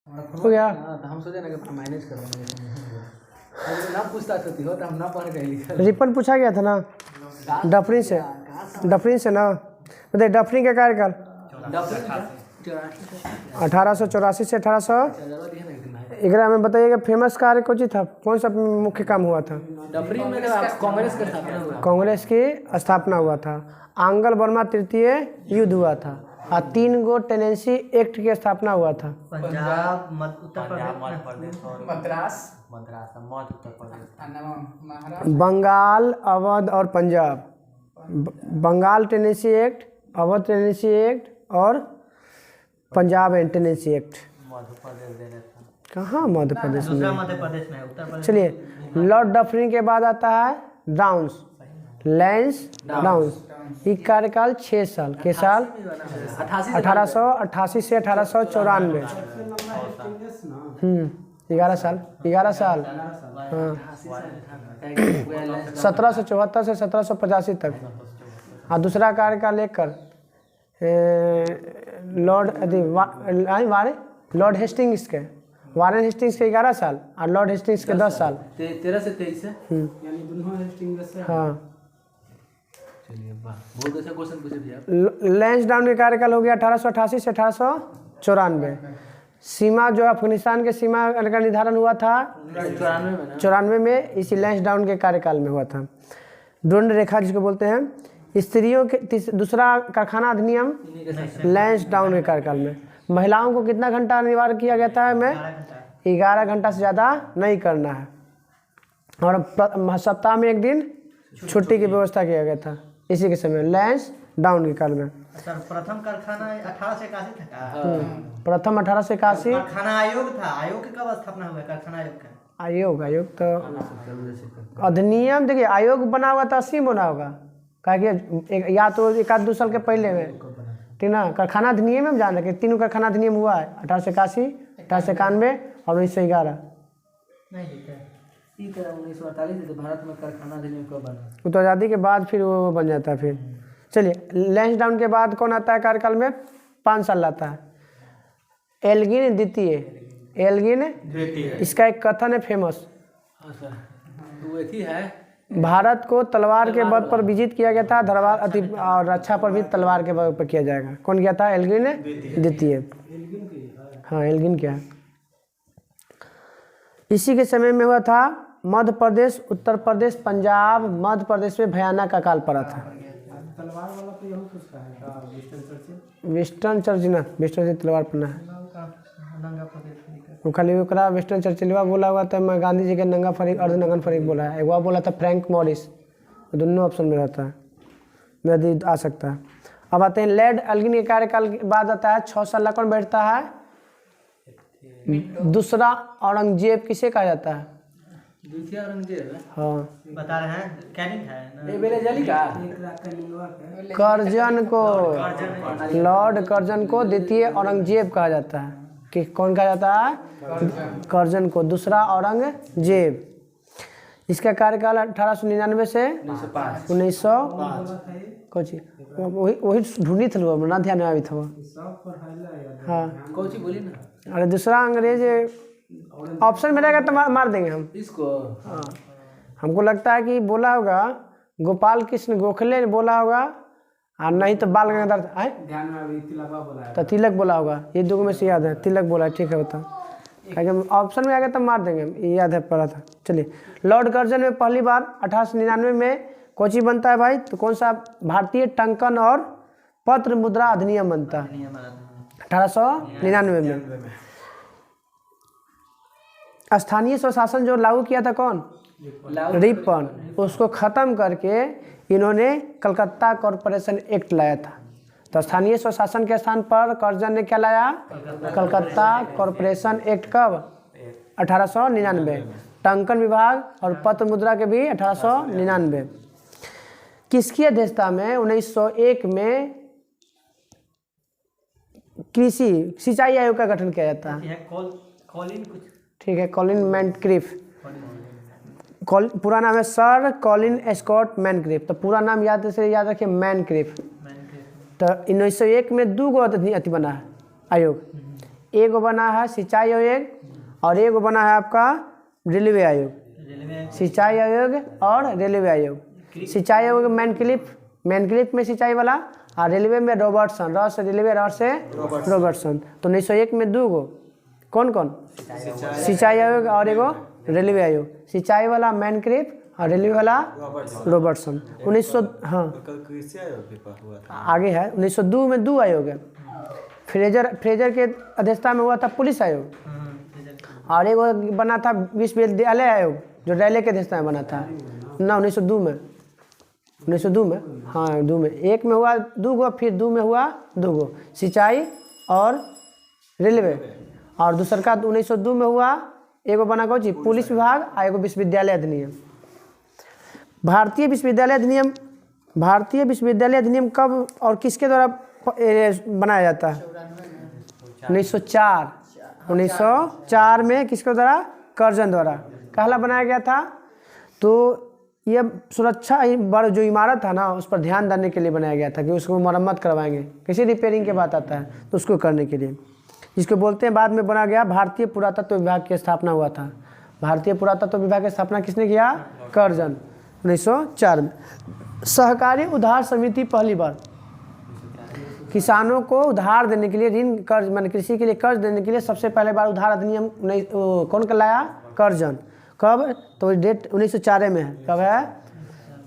हो गया। हम सोचे ना कि मैनेज कर लेंगे ना पूछता तो हो तो हम ना पढ़ गए। रिपन पूछा गया था ना डफरिन से ना बताइए डफरिन का कार्यकाल 1884 से 1811 में। बताइएगा फेमस कार्य कौन सी था, कौन सा मुख्य काम हुआ था? डफरिन में कांग्रेस का स्थापना हुआ। कांग्रेस की स्थापना हुआ था। आंग्ल बर्मा तृतीय युद्ध हुआ था और 3 गो टेनेंसी एक्ट की स्थापना हुआ था। पंजाब, उत्तर प्रदेश, मद्रास, मध्य प्रदेश, बंगाल, अवध और Punjab. Bengal tenancy act, Awadh tenancy act और पंजाब टेनेंसी एक्ट। मध्य प्रदेश दे रहे थे। कहाँ मध्य प्रदेश में? मध्य प्रदेश में, उत्तर प्रदेश। चलिए लॉर्ड डफरिन के बाद आता है डाउन्स, लैंस डाउन्स। ये कार्यकाल 6 साल के साल 1888 से 1894। 11 साल हाँ 1774 से 1785 तक। हाँ दूसरा कार्यकाल लेकर लॉर्ड हेस्टिंग्स के, वारेन हेस्टिंग्स के 11 साल और लॉर्ड हेस्टिंग्स के 10 साल। 13 से 23 है यानी दोनों हेस्टिंग्स। हाँ चलिए बहुत अच्छा क्वेश्चन पूछे भैया। लैंसडाउन का कार्यकाल हो गया 1888 से 1894। सीमा जो अफगानिस्तान के सीमा का निर्धारण हुआ था 94 में, इसी लैंसडाउन के कार्यकाल में हुआ था। द्वंद रेखा जिसको बोलते हैं। स्त्रियों के दूसरा कारखाना अधिनियम लैंसडाउन के कार्यकाल में। महिलाओं को कितना घंटा अनिवार्य किया गया था? हमें 11 घंटा से ज़्यादा नहीं करना है और सप्ताह में 1 दिन छुट्टी की व्यवस्था किया गया था इसी के समय लैंस डाउन के काल में। सर प्रथम कारखाना 1881 था। प्रथम 1881। कारखाना आयोग था। आयोग की कब स्थापना हुआ कारखाना आयोग का? आयोग तो अधिनियम देखिए आयोग बना हुआ था 80 बना होगा क्या या तो 1-2 साल के पहले में, ठीक ना। कारखाना अधिनियम में हम जान रहे 3 कारखाना अधिनियम हुआ है 1881, 1891 और 1911। नहीं ठीक है। 1948 भारत में कारखाना अधिनियम कब बना? वो तो आज़ादी के बाद फिर वो बन जाता है। फिर चलिए लैंसडाउन के बाद कौन आता है कार्यकाल में? 5 साल आता है एल्गिन द्वितीय। एल्गिन इसका एक कथन है फेमस। तो वही है भारत को तलवार के बल पर विजित किया गया था, दरबार और रक्षा पर भी तलवार के बल पर किया जाएगा। कौन किया था? एल्गिन द्वितीय। हाँ एल्गिन क्या है? इसी के समय में हुआ था मध्य प्रदेश, उत्तर प्रदेश, पंजाब, मध्य प्रदेश में भयानक अकाल पड़ा था। तलवार वाला तो यही कुछ का है वेस्टर्न चर्च ना, वेस्टर्न से तलवार पड़ना है वो खाली ओकरा वेस्टर्न चर्चिलवा बोला हुआ था। मैं गांधी जी के नंगा फरीक अर्धनग्न फरीक बोला है। एक बार बोला था फ्रैंक मॉरिस। दोनों ऑप्शन में रहता है, यदि आ सकता है। अब आते हैं लॉर्ड एल्गिन के कार्यकाल के बाद आता है 6 साल कौन बैठता है? दूसरा औरंगजेब किसे कहा जाता है? दूसरा औरंगजेब। हाँ बता रहे हैं कैनिंग है ये बेले जाली का कर्जन को, लॉर्ड कर्जन को द्वितीय औरंगजेब कहा जाता है। कि कौन कहा जाता है? कर्जन को, दूसरा औरंगजेब। इसका कार्यकाल 1899 से 1900 कोची वही ढूंढी थी वो ना ध्यान में आई था वो। हाँ कोची बोली ना। अरे दूसरा अंग्रेज ऑप्शन में रहेगा तो मार देंगे हम इसको। हाँ हमको लगता है कि बोला होगा गोपाल कृष्ण गोखले ने बोला होगा और नहीं तो बाल गंगाधर ध्यान में अभी तिलक बोला है तो तिलक बोला होगा। ये 2 में से याद है, तिलक बोला है। ठीक है बता क्योंकि ऑप्शन में आ गया तब मार देंगे, ये याद है पड़ा था। चलिए लॉर्ड कर्जन में पहली बार 1899 में कोची बनता है भाई? तो कौन सा? भारतीय टंकन और पत्र मुद्रा अधिनियम बनता है 1899 में। स्थानीय स्वशासन जो लागू किया था कौन? रिपन। उसको ख़त्म करके इन्होंने कलकत्ता कॉरपोरेशन एक्ट लाया था। तो स्थानीय स्वशासन के स्थान पर कर्जन ने क्या लाया? Calcutta corporation act. कब? 1899। टंकन विभाग और पत्र मुद्रा के भी 1899। किसकी अध्यक्षता में 1901 में कृषि सिंचाई आयोग का गठन किया जाता है? ठीक है कॉलिन मैनक्रिफ। पूरा नाम है सर कॉलिन स्कॉट मैनक्रिफ। तो पूरा नाम याद रखिए मैनक्रिफ। तो 1901 में 2 गो अति बना है आयोग। एक बना है सिंचाई आयोग और एक बना है आपका रेलवे आयोग। रेलवे सिंचाई आयोग और रेलवे आयोग। सिंचाई आयोग मैनक्लिफ में सिंचाई वाला और रेलवे में रॉबर्टसन, र से रेलवे, र से रॉबर्टसन। तो 1901 में 2 गो कौन कौन? सिंचाई आयोग और एगो रेलवे आयोग। सिंचाई वाला मैनक्लिफ और रेलवे वाला रॉबर्टसन। 1900 हाँ कृषि आयोग भी हुआ था। आगे है 1902 में 2 आयोग है। फ्रेजर के अध्यक्षता में हुआ था पुलिस आयोग और एगो बना था विश्वविद्यालय आयोग जो रैले के अध्यक्षता में बना था ना 1902 में। 1902 में हाँ 2 में, एक में हुआ 2 गो, फिर 2 में हुआ 2 गो सिंचाई और रेलवे। और दूसर का 1902 में हुआ एगो बना कौन चीज? पुलिस विभाग और एगो विश्वविद्यालय अधिनियम। भारतीय विश्वविद्यालय अधिनियम कब और किसके द्वारा बनाया जाता है? 1904 में किसके द्वारा? कर्जन द्वारा। कहला बनाया गया था? तो यह सुरक्षा बड़ जो इमारत था ना उस पर ध्यान देने के लिए बनाया गया था कि उसको मरम्मत करवाएंगे, किसी रिपेयरिंग के बात आता है तो उसको करने के लिए, जिसको बोलते हैं बाद में बना गया भारतीय पुरातत्व विभाग की स्थापना हुआ था। भारतीय पुरातत्व विभाग की स्थापना किसने किया? कर्जन 1904 में। सहकारी उधार समिति पहली बार किसानों को उधार देने के लिए ऋण कर्ज मान कृषि के लिए कर्ज देने के लिए सबसे पहले बार उधार अधिनियम कौन लाया? कर्जन। कब? तो डेट 1904 में है। कब है?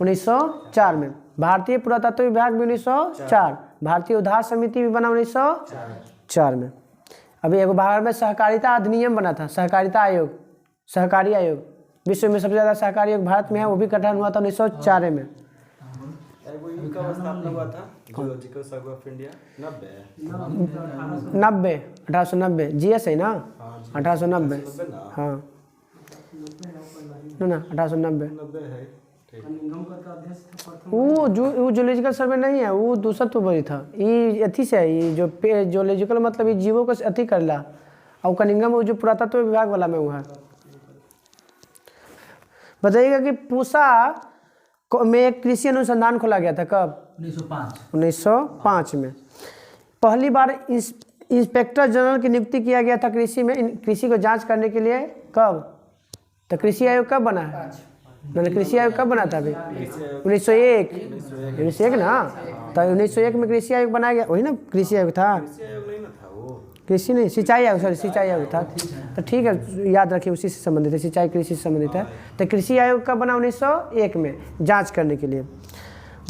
1904 में। भारतीय पुरातत्व विभाग भी 1904, भारतीय उधार समिति भी बना 1904 में। अभी एक बाहर में सहकारिता अधिनियम बना था, सहकारिता आयोग, सहकारी आयोग। विश्व में सबसे ज़्यादा सहकारी आयोग भारत में है, वो भी गठन हुआ था 1904 में। कब स्थापना हुआ था? Zoological survey of India 1890 GS है ना? 1890 हाँ ना 1890। वो जूलॉजिकल सर्वे नहीं है, वो दूसरा तो बड़ी था। ये अथी से है, ये जो जूलॉजिकल मतलब ये जीवों को अथी करला और कनिंगम वो जो पुरातत्व विभाग वाला में हुआ है। बताइएगा कि पूसा में एक कृषि अनुसंधान खोला गया था कब? 1905 में। पहली बार इंस्पेक्टर जनरल की नियुक्ति किया गया था कृषि में, कृषि को जांच करने के लिए। कब? तो कृषि आयोग कब बना है? मैंने कृषि आयोग कब बना था? अभी 1901 ना। तो 1901 में कृषि आयोग बनाया गया, वही ना कृषि आयोग था। कृषि नहीं, सिंचाई आयोग, सॉरी सिंचाई आयोग था। तो ठीक है, याद रखिए उसी से संबंधित है, सिंचाई कृषि से संबंधित है। तो कृषि आयोग कब बना? 1901 में, जांच करने के लिए।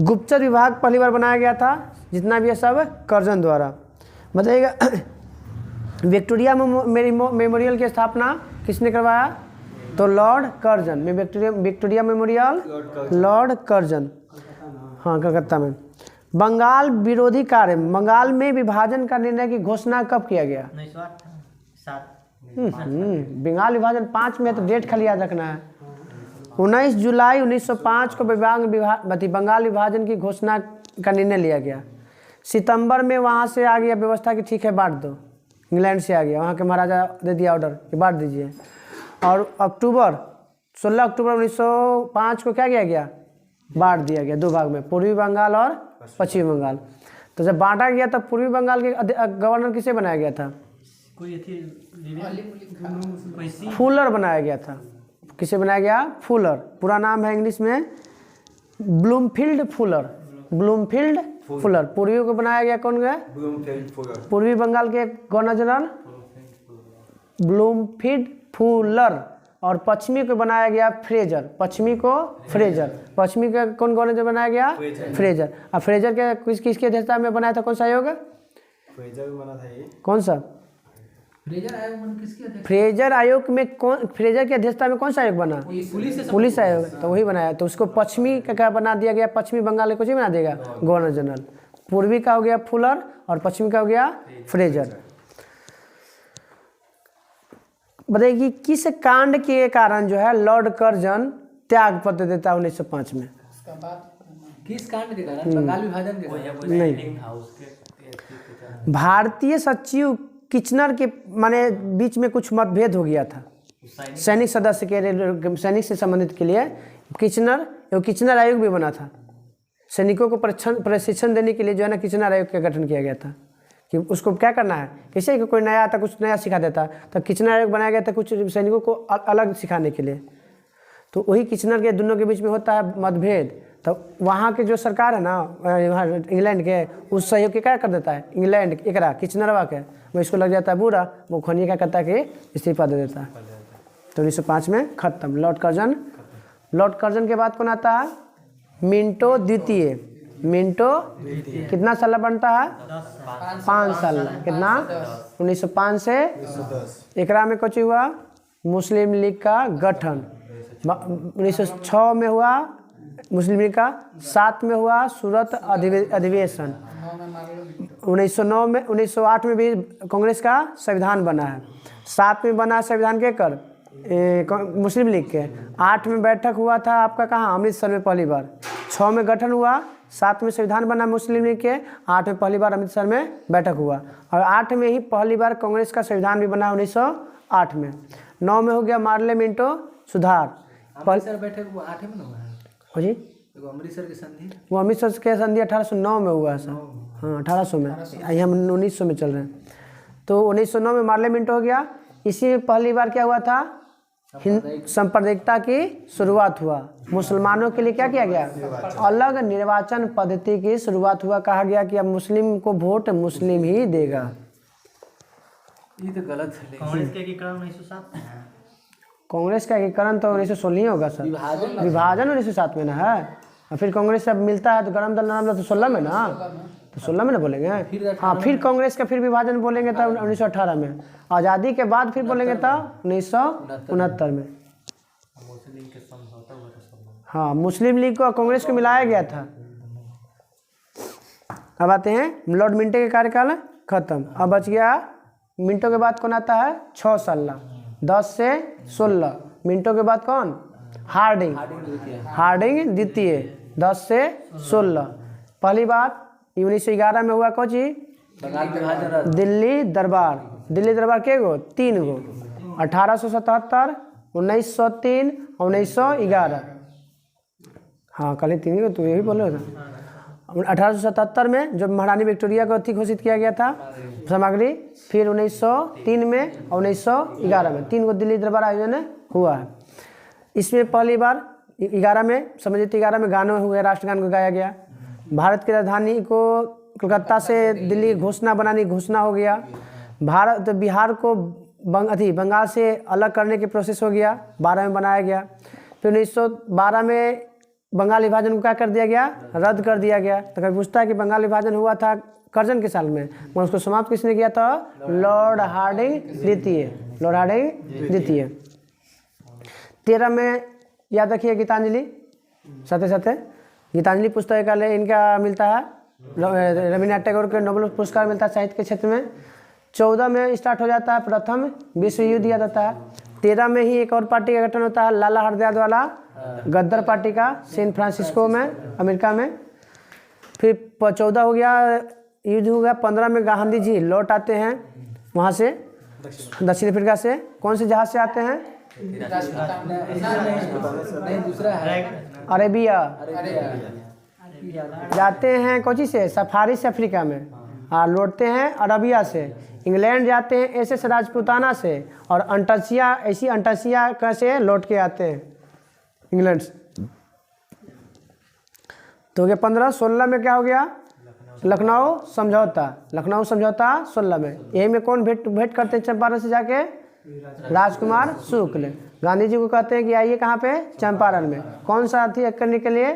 गुप्तचर विभाग पहली बार बनाया गया था, जितना भी है सब कर्जन द्वारा। बताइएगा विक्टोरिया मेमोरियल की स्थापना किसने करवाया? तो लॉर्ड कर्जन में। विक्टोरिया मेमोरियल लॉर्ड कर्जन, हाँ कलकत्ता में। बंगाल विरोधी कार्य, बंगाल में विभाजन का निर्णय की घोषणा कब किया गया? 1907। बंगाल विभाजन 5 में, तो डेट खाली याद रखना है। 19 जुलाई 1905 को बंगाल विभाजन की घोषणा का निर्णय लिया गया। सितंबर में वहाँ से आ गया व्यवस्था कि ठीक है बांट दो, इंग्लैंड से आ गया, वहाँ के महाराजा दे दिया ऑर्डर कि बांट दीजिए। और 16 अक्टूबर 1905 को क्या किया गया? बांट दिया गया 2 भाग में, पूर्वी बंगाल और पश्चिमी बंगाल। तो जब बांटा गया तब पूर्वी बंगाल के गवर्नर किसे बनाया गया था? फुलर बनाया गया था। किसे बनाया गया? फुलर। पूरा नाम है इंग्लिश में ब्लूमफील्ड फुलर। Bloomfield Fuller. पूर्वी को बनाया गया कौन गया? पूर्वी बंगाल के गवर्नर जनरल ब्लूमफील्ड फुलर। और पश्चिमी को बनाया गया फ्रेजर। पश्चिमी को फ्रेजर। पश्चिमी का कौन गवर्नर बनाया गया? फ्रेजर। और फ्रेजर के किसकी अध्यक्षता में बनाया था? कौन सा आयोग? फ्रेजर बना था ये। कौन सा? फ्रेजर आयोग में कौन? फ्रेजर की अध्यक्षता में कौन सा आयोग बना? पुलिस आयोग। तो वही बनाया। तो उसको पश्चिमी का क्या बना दिया गया? पश्चिमी बंगाल को बना देगा गवर्नर जनरल। पूर्वी का हो गया फुलर और पश्चिमी का हो गया फ्रेजर। बताइए किस कांड के कारण जो है लॉर्ड कर्जन त्याग पत्र देता है 1905 में? किस कांड के कारण? बंगाल विभाजन के कारण? नहीं, भारतीय सचिव किचनर के माने बीच में कुछ मतभेद हो गया था सैनिक सदस्य के, सैनिक से संबंधित के लिए किचनर आयोग भी बना था। सैनिकों को प्रशिक्षण देने के लिए जो है ना किचनर आयोग का गठन किया गया था। कि उसको क्या करना है, किसी को कोई नया आता कुछ नया सिखा देता। तो किचनर आयोग बनाया गया था कुछ सैनिकों को अलग सिखाने के लिए। तो वही किचनर के दोनों के बीच में होता है मतभेद। तो वहाँ के जो सरकार है ना वहाँ इंग्लैंड के, उस सहयोग के क्या कर देता है, इंग्लैंड एकरा किचनरवा के वो इसको लग जाता है बुरा, वो खनिया क्या करता है कि इस्तीफा दे देता है। तो 1905 में खत्म लॉर्ड कर्जन। लॉर्ड कर्जन के बाद कौन आता है, मिंटो द्वितीय। मिंटो कितना साल बनता है, 5 साल। कितना, 1905 से एकरा में कुछ हुआ मुस्लिम लीग का गठन। 1906 में हुआ मुस्लिम लीग का, 7 में हुआ सूरत अधिवेशन, 1909 में 1908 में भी कांग्रेस का संविधान बना है। 7 में बना संविधान के कर मुस्लिम लीग के। 8 में बैठक हुआ था आपका कहाँ, अमृतसर में पहली बार। 6 में गठन हुआ, 7 में संविधान बना मुस्लिम लीग के, 8 में पहली बार अमृतसर में बैठक हुआ। और 8 में ही पहली बार कांग्रेस का संविधान भी बना 1908 में। 9 में हो गया मार्ले मिंटो सुधार। अमृतसर बैठक वो 8 में ना हुआ है हो जी, वो अमृतसर की संधि, वो अमृतसर के संधि 1809 में हुआ है सर। हाँ 1800 में, यहाँ हम 1900 में चल रहे हैं। तो 1909 में मार्ले मिंटो हो गया। इसी में पहली बार क्या हुआ था, सांप्रदायिकता की शुरुआत हुआ। मुसलमानों के लिए क्या किया गया, अलग निर्वाचन पद्धति की शुरुआत हुआ। कहा गया कि अब मुस्लिम को वोट मुस्लिम ही देगा। ये तो गलत है। कांग्रेस के एकीकरण 1907 में है। कांग्रेस का एकीकरण तो 1916 ही होगा सर। विभाजन 1907 में ना है। और फिर कांग्रेस से अब मिलता है तो गरम दल नरम दल तो 16 में ना, तो 16 में ना बोलेंगे। हाँ फिर कांग्रेस का फिर विभाजन बोलेंगे तब 1918 में। आज़ादी के बाद फिर बोलेंगे तब 1969 में। हाँ मुस्लिम लीग को कांग्रेस को मिलाया गया था। अब आते हैं लॉर्ड मिंटो के कार्यकाल खत्म। अब बच गया मिंटो के बाद कौन आता है, 6 साल 10 से 16। मिंटो के बाद कौन, हार्डिंग। हार्डिंग द्वितीय 10 से 16। पहली बात 1911 में हुआ कौन चीज, दिल्ली दरबार। दिल्ली दरबार के गो, 3 गो, 1877, 1903, 1911। हाँ कल ही 3 गो, तो यही बोले था। 1877 में जब महारानी विक्टोरिया को अति घोषित किया गया था सामग्री। फिर 1903 में और 1911 में 3 गो दिल्ली दरबार आयोजन हुआ है। इसमें पहली बार 11 में समझिए 11 में गानों हुए, राष्ट्रगान को गाया गया। भारत की राजधानी को कोलकाता से दिल्ली घोषणा बनाने की घोषणा हो गया। भारत बिहार को बंगाल से अलग करने की प्रोसेस हो गया, 12 में बनाया गया। फिर 1912 में बंगाल विभाजन को क्या कर दिया गया, रद्द कर दिया गया। तो कभी पूछता है कि बंगाल विभाजन हुआ था कर्जन के साल में, मगर उसको समाप्त किसने किया था, लॉर्ड हार्डिंग द्वितीय। लॉर्ड हार्डिंग द्वितीय। 13 में याद रखिए गीतांजलि, साथ साथ गीतांजलि पुस्तकालय इनका मिलता है, रविन्द्रनाथ टैगोर के नोबेल पुरस्कार मिलता है साहित्य के क्षेत्र में। 14 में स्टार्ट हो जाता है प्रथम विश्व युद्ध याद आता है। 13 में ही एक और पार्टी का गठन होता है, लाला हरदयाल वाला गद्दार पार्टी का, सैन फ्रांसिस्को में अमेरिका में। फिर 14 हो गया युद्ध हो गया। 15 में गांधी जी लौट आते हैं वहाँ से, दक्षिण अफ्रीका से। कौन से जहाज से आते हैं, नहीं दूसरा है अरेबिया जाते हैं, कोची से, सफारी से अफ्रीका में, और लौटते हैं अरबिया से। इंग्लैंड जाते हैं एसएस राजपूताना से, और अंटासिया ऐसी अंटासिया का से लौट के आते हैं इंग्लैंड से। तो हो गया 15। 16 में क्या हो गया, लखनऊ समझौता। लखनऊ समझौता 16 में। यही में कौन भेंट करते हैं चंपारण से जाके, राजकुमार शुक्ल। गांधी जी को कहते हैं कि आइए कहाँ पे, चंपारण में। कौन सा थी करने के लिए,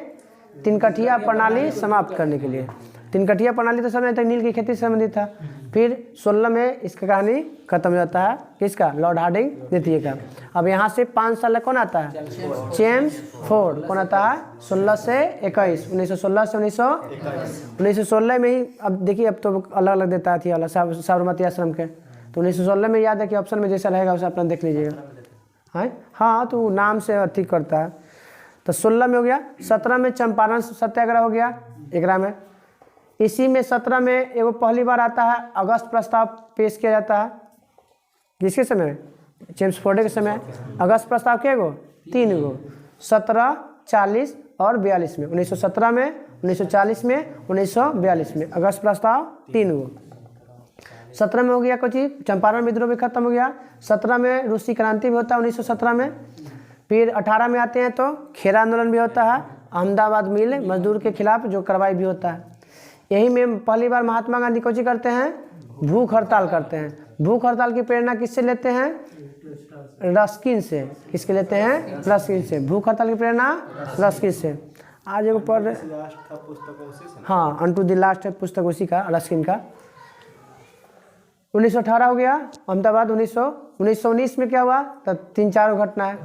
तिनकठिया प्रणाली समाप्त करने के लिए। तिनकठिया प्रणाली तो समय तक नील की खेती से संबंधित था। फिर 16 में इसका कहानी खत्म हो जाता है, किसका, लॉर्ड हार्डिंग द्वितीय का। अब यहाँ से 5 साल कौन आता है, जेम्स फोर्ड। कौन आता है, 16 से 21, 1916 से 1916 में ही। अब देखिए अब तो अलग अलग देता थी, अलग साबरमती आश्रम के। तो 1916 में याद है कि ऑप्शन में जैसा रहेगा उसे अपना देख लीजिएगा। है हाँ, तो नाम से ठीक करता है। तो 16 में हो गया। 17 में चंपारण सत्याग्रह हो गया एकरा में। इसी में 17 में एगो पहली बार आता है अगस्त प्रस्ताव पेश किया जाता है। किसके समय, जेम्स फोर्ड के समय। अगस्त प्रस्ताव के गो, 3 गो, 17, 40 और 42 में। 1917 में, 1940 में, 1942 में अगस्त प्रस्ताव 3 गो। 17 में हो गया कुछ चंपारण विद्रोह भी खत्म हो गया। 17 में रूसी क्रांति भी होता है 1917 में। फिर 18 में आते हैं तो खेरा आंदोलन भी होता है, अहमदाबाद मिल मजदूर के खिलाफ जो कार्रवाई भी होता है। यही में पहली बार महात्मा गांधी कोची करते हैं, भूख हड़ताल करते हैं। भूख हड़ताल की प्रेरणा किससे लेते हैं? रस्किन से। किसके लेते हैं? रस्किन से। भूख हड़ताल की प्रेरणा रस्किन से। आज एक पढ़ लास्ट था पुस्तक उसी से। हाँ, अनटू द लास्ट है पुस्तक उसी का, रस्किन का। 1918 हो गया अहमदाबाद। 1919 में क्या हुआ? तब 3-4 घटना है।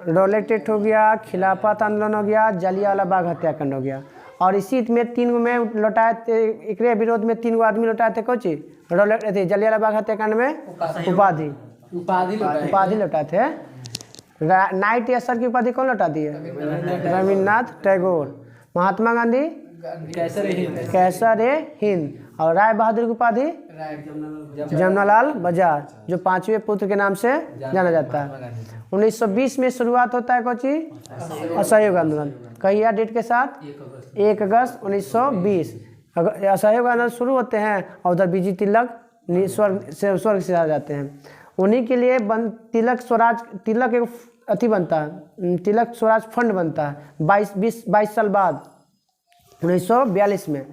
रॉलेट एक्ट हो गया, खिलाफत आंदोलन हो गया, जलियांवाला बाग हत्याकांड हो गया। और इसी में 3 में लौटाए थे, एक विरोध में 3 आदमी लौटाए थे कोची रॉलेट थे जलियांवाला बाग हत्याकांड में उपाधि लौटाए थे। नाइट सर की उपाधि कौन लौटा दी है? रविन्द्रनाथ टैगोर। महात्मा गांधी कैसर ए हिंद। और राय बहादुर की उपाधि जमनालाल बजाज, जो 5वें पुत्र के नाम से जाना जाता है। 1920 में शुरुआत होता है कोची असहयोग आंदोलन। कहिए डेट के साथ 1 अगस्त 1920 असहयोग आंदोलन शुरू होते हैं। और उधर बीजी तिलक स्वर्ग से आ जाते हैं। उन्हीं के लिए तिलक एक अथी बनता है, तिलक स्वराज फंड बनता है 22 साल बाद 1942 में।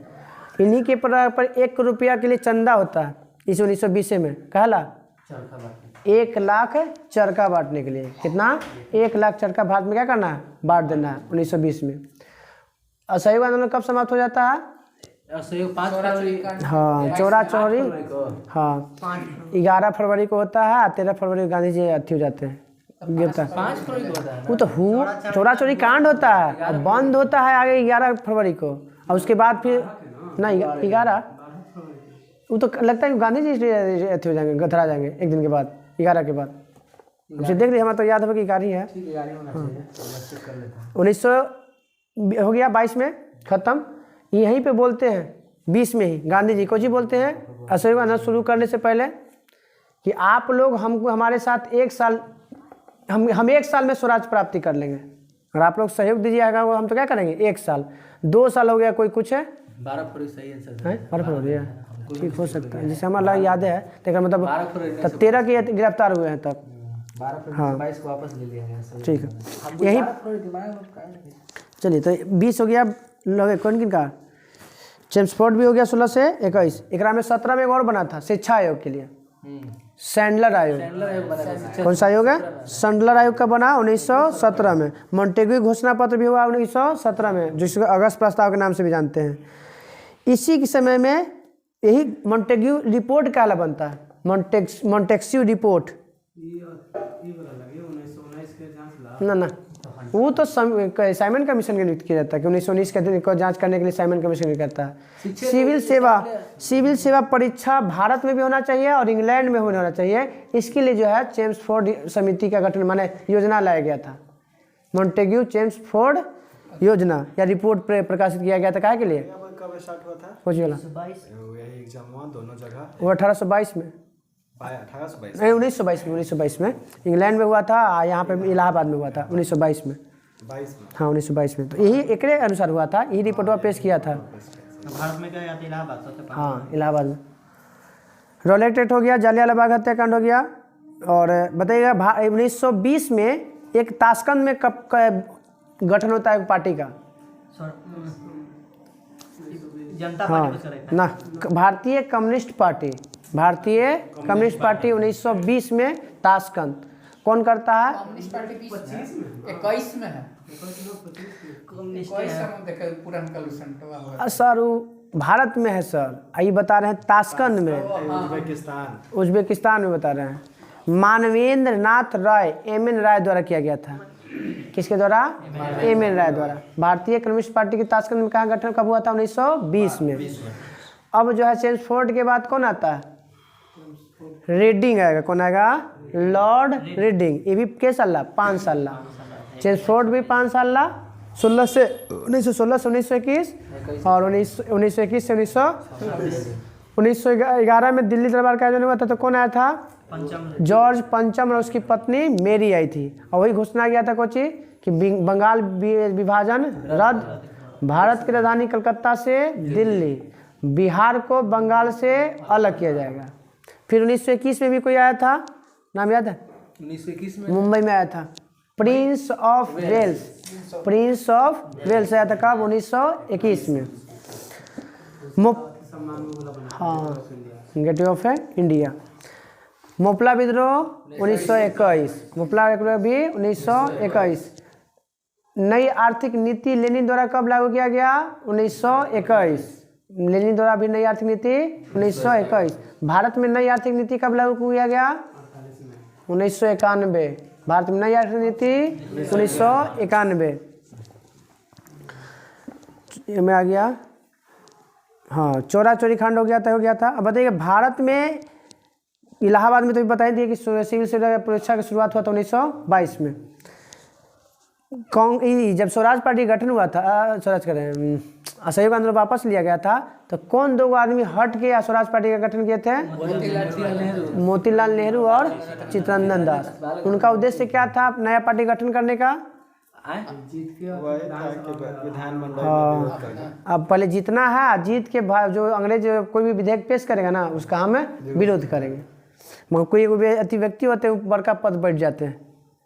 इन्हीं के पर 1 रुपया के लिए चंदा होता है इस 1920 में। कहला 1 लाख चरखा बांटने के लिए। कितना? 1 लाख चरखा भारत में क्या करना है? बांट देना है 1920 में। असहयोग आंदोलन कब समाप्त हो जाता है? हाँ, चौरा चौरी। हाँ, 11 फरवरी को होता है। 13 फरवरी को गांधी जी अथी हो जाते हैं, गिरफ्तार। वो तो चौरा चौरी कांड होता है और बंद होता है आगे 11 फरवरी को। और उसके बाद फिर ना 11 वो तो लगता है कि गांधी जी अथी हो जाएंगे, गथरा जाएंगे एक दिन के बाद, 11 के बाद। हमसे देख रही, हमारा तो याद है कि गाड़ी है। 1900 हो गया 22 में ख़त्म। यहीं पे बोलते हैं 20 में ही गांधी जी को जी बोलते हैं असहयोग आंदोलन शुरू करने से पहले कि आप लोग हमको हमारे साथ 1 साल हम 1 साल में स्वराज प्राप्ति कर लेंगे। और आप लोग सहयोग दीजिएगा वो हम तो क्या करेंगे 1 साल। 2 साल हो गया कोई कुछ है 12 फरवरी सही आंसर है 12 फरवरी है, ठीक हो सकता है, जिसे हमारा याद है। लेकिन मतलब तब 13 के गिरफ्तार हुए हैं तब 12 फरवरी हाँ 22 को वापस ले लिया गया। ठीक है। यही चलिए तो 20 हो गया लोग कौन किन का? चेम्सफोर्ड भी हो गया 16 से 21। एकरा में 17 में एक और बना था शिक्षा आयोग के लिए, सैंडलर आयोग। कौन सा आयोग है? सैंडलर आयोग का बना 1917 में। मॉन्टेग्यू घोषणा पत्र भी हुआ 1917 में, जिसको अगस्त प्रस्ताव के नाम से भी जानते हैं। इसी के समय में यही मॉन्टेग्यू रिपोर्ट कहला बनता है, मॉन्टेक्स्यू रिपोर्ट। ना वो तो साइमन कमीशन के नियुक्त किया जाता है कि 1919 के दिन को जांच करने के लिए साइमन कमीशन भी करता है। सिविल सेवा परीक्षा भारत में भी होना चाहिए और इंग्लैंड में होना चाहिए। इसके लिए जो है चेम्सफोर्ड समिति का गठन माने योजना लाया गया था। मॉन्टेग्यू चेम्सफोर्ड योजना या रिपोर्ट प्रकाशित किया गया था। काहे के लिए? कब स्टार्ट हुआ था? सोचिए वाला एग्जाम हुआ दोनों जगह। वो 1822 में 1822 नहीं 1922 में इंग्लैंड में हुआ था। यहाँ पे इलाहाबाद में हुआ था 1922 में। 22 में हाँ 1922 में। तो यही एकरे अनुसार हुआ था, यही रिपोर्टवा पेश किया था। भारत में क्या याद है? इलाहाबाद सबसे पहले। हाँ इलाहाबाद में। रॉलेट एक्ट हो गया, जलियांवाला बाग हत्याकांड हो गया। और बताइएगा 1920 में एक ताशकंद में कब गठन होता है पार्टी का? जनता हाँ पार्टी ना, भारतीय कम्युनिस्ट पार्टी। भारतीय कम्युनिस्ट पार्टी 1920 में ताशकंद। कौन करता है? कम्युनिस्ट पार्टी 21 में है। 21 में देखे पुराना लुसेंटवा सर वो भारत में है सर, ये बता रहे हैं ताशकंद में, उज्बेकिस्तान में बता रहे हैं। मानवेंद्र नाथ राय एम.एन. राय द्वारा किया गया था। किसके द्वारा? एम.एन. राय द्वारा। भारतीय कम्युनिस्ट पार्टी की ताशकंद में कहाँ गठन कब हुआ था? 1920 में। अब जो है चेम्सफोर्ड के बाद कौन आता है? रीडिंग आएगा। कौन आएगा? Lord reading. ये भी के साल? 5 साल। चेम्सफोर्ड भी 5 साल, 1916 से 1921 और 1921 से 1911 में दिल्ली दरबार का आयोजन हुआ था। तो कौन आया था? जॉर्ज पंचम और उसकी पत्नी मेरी आई थी। और वही घोषणा किया था कोची कि बंगाल विभाजन रद्द, भारत की राजधानी कलकत्ता से दिल्ली, बिहार को बंगाल से अलग किया जाएगा। फिर 1921 में भी कोई आया था, नाम याद है? 1921 में मुंबई में आया था, Prince of Wales. Prince of Wales आया था कब? 1921 में। हाँ, गेटवे ऑफ इंडिया। मोपला विद्रोह 1921। मोपला विद्रोह भी 1921। नई आर्थिक नीति लेनिन द्वारा कब लागू किया गया? 1921। लेनिन द्वारा भी नई आर्थिक नीति 1921। भारत में नई आर्थिक नीति कब लागू किया गया? 1991। भारत में नई आर्थिक नीति 1991 में आ गया। हाँ, चोरा चोरी कांड हो गया था। अब बताइए, भारत में इलाहाबाद में तो भी बताई दिए कि सिविल सेवा परीक्षा की शुरुआत हुआ था 1922 में। जब स्वराज पार्टी गठन हुआ था, स्वराज करें असहयोग आंदोलन वापस लिया गया था, तो कौन दो आदमी हट के स्वराज पार्टी का गठन किए थे? मोतीलाल नेहरू और चित्तरंजन दास। उनका उद्देश्य क्या था नया पार्टी गठन करने का? विधानमंडल। हाँ, अब पहले जीतना है, जीत के जो अंग्रेज कोई भी विधेयक पेश करेगा ना, उसका हम विरोध करेंगे। मगर कोई अति व्यक्ति होते हैं बड़का पद बैठ जाते हैं,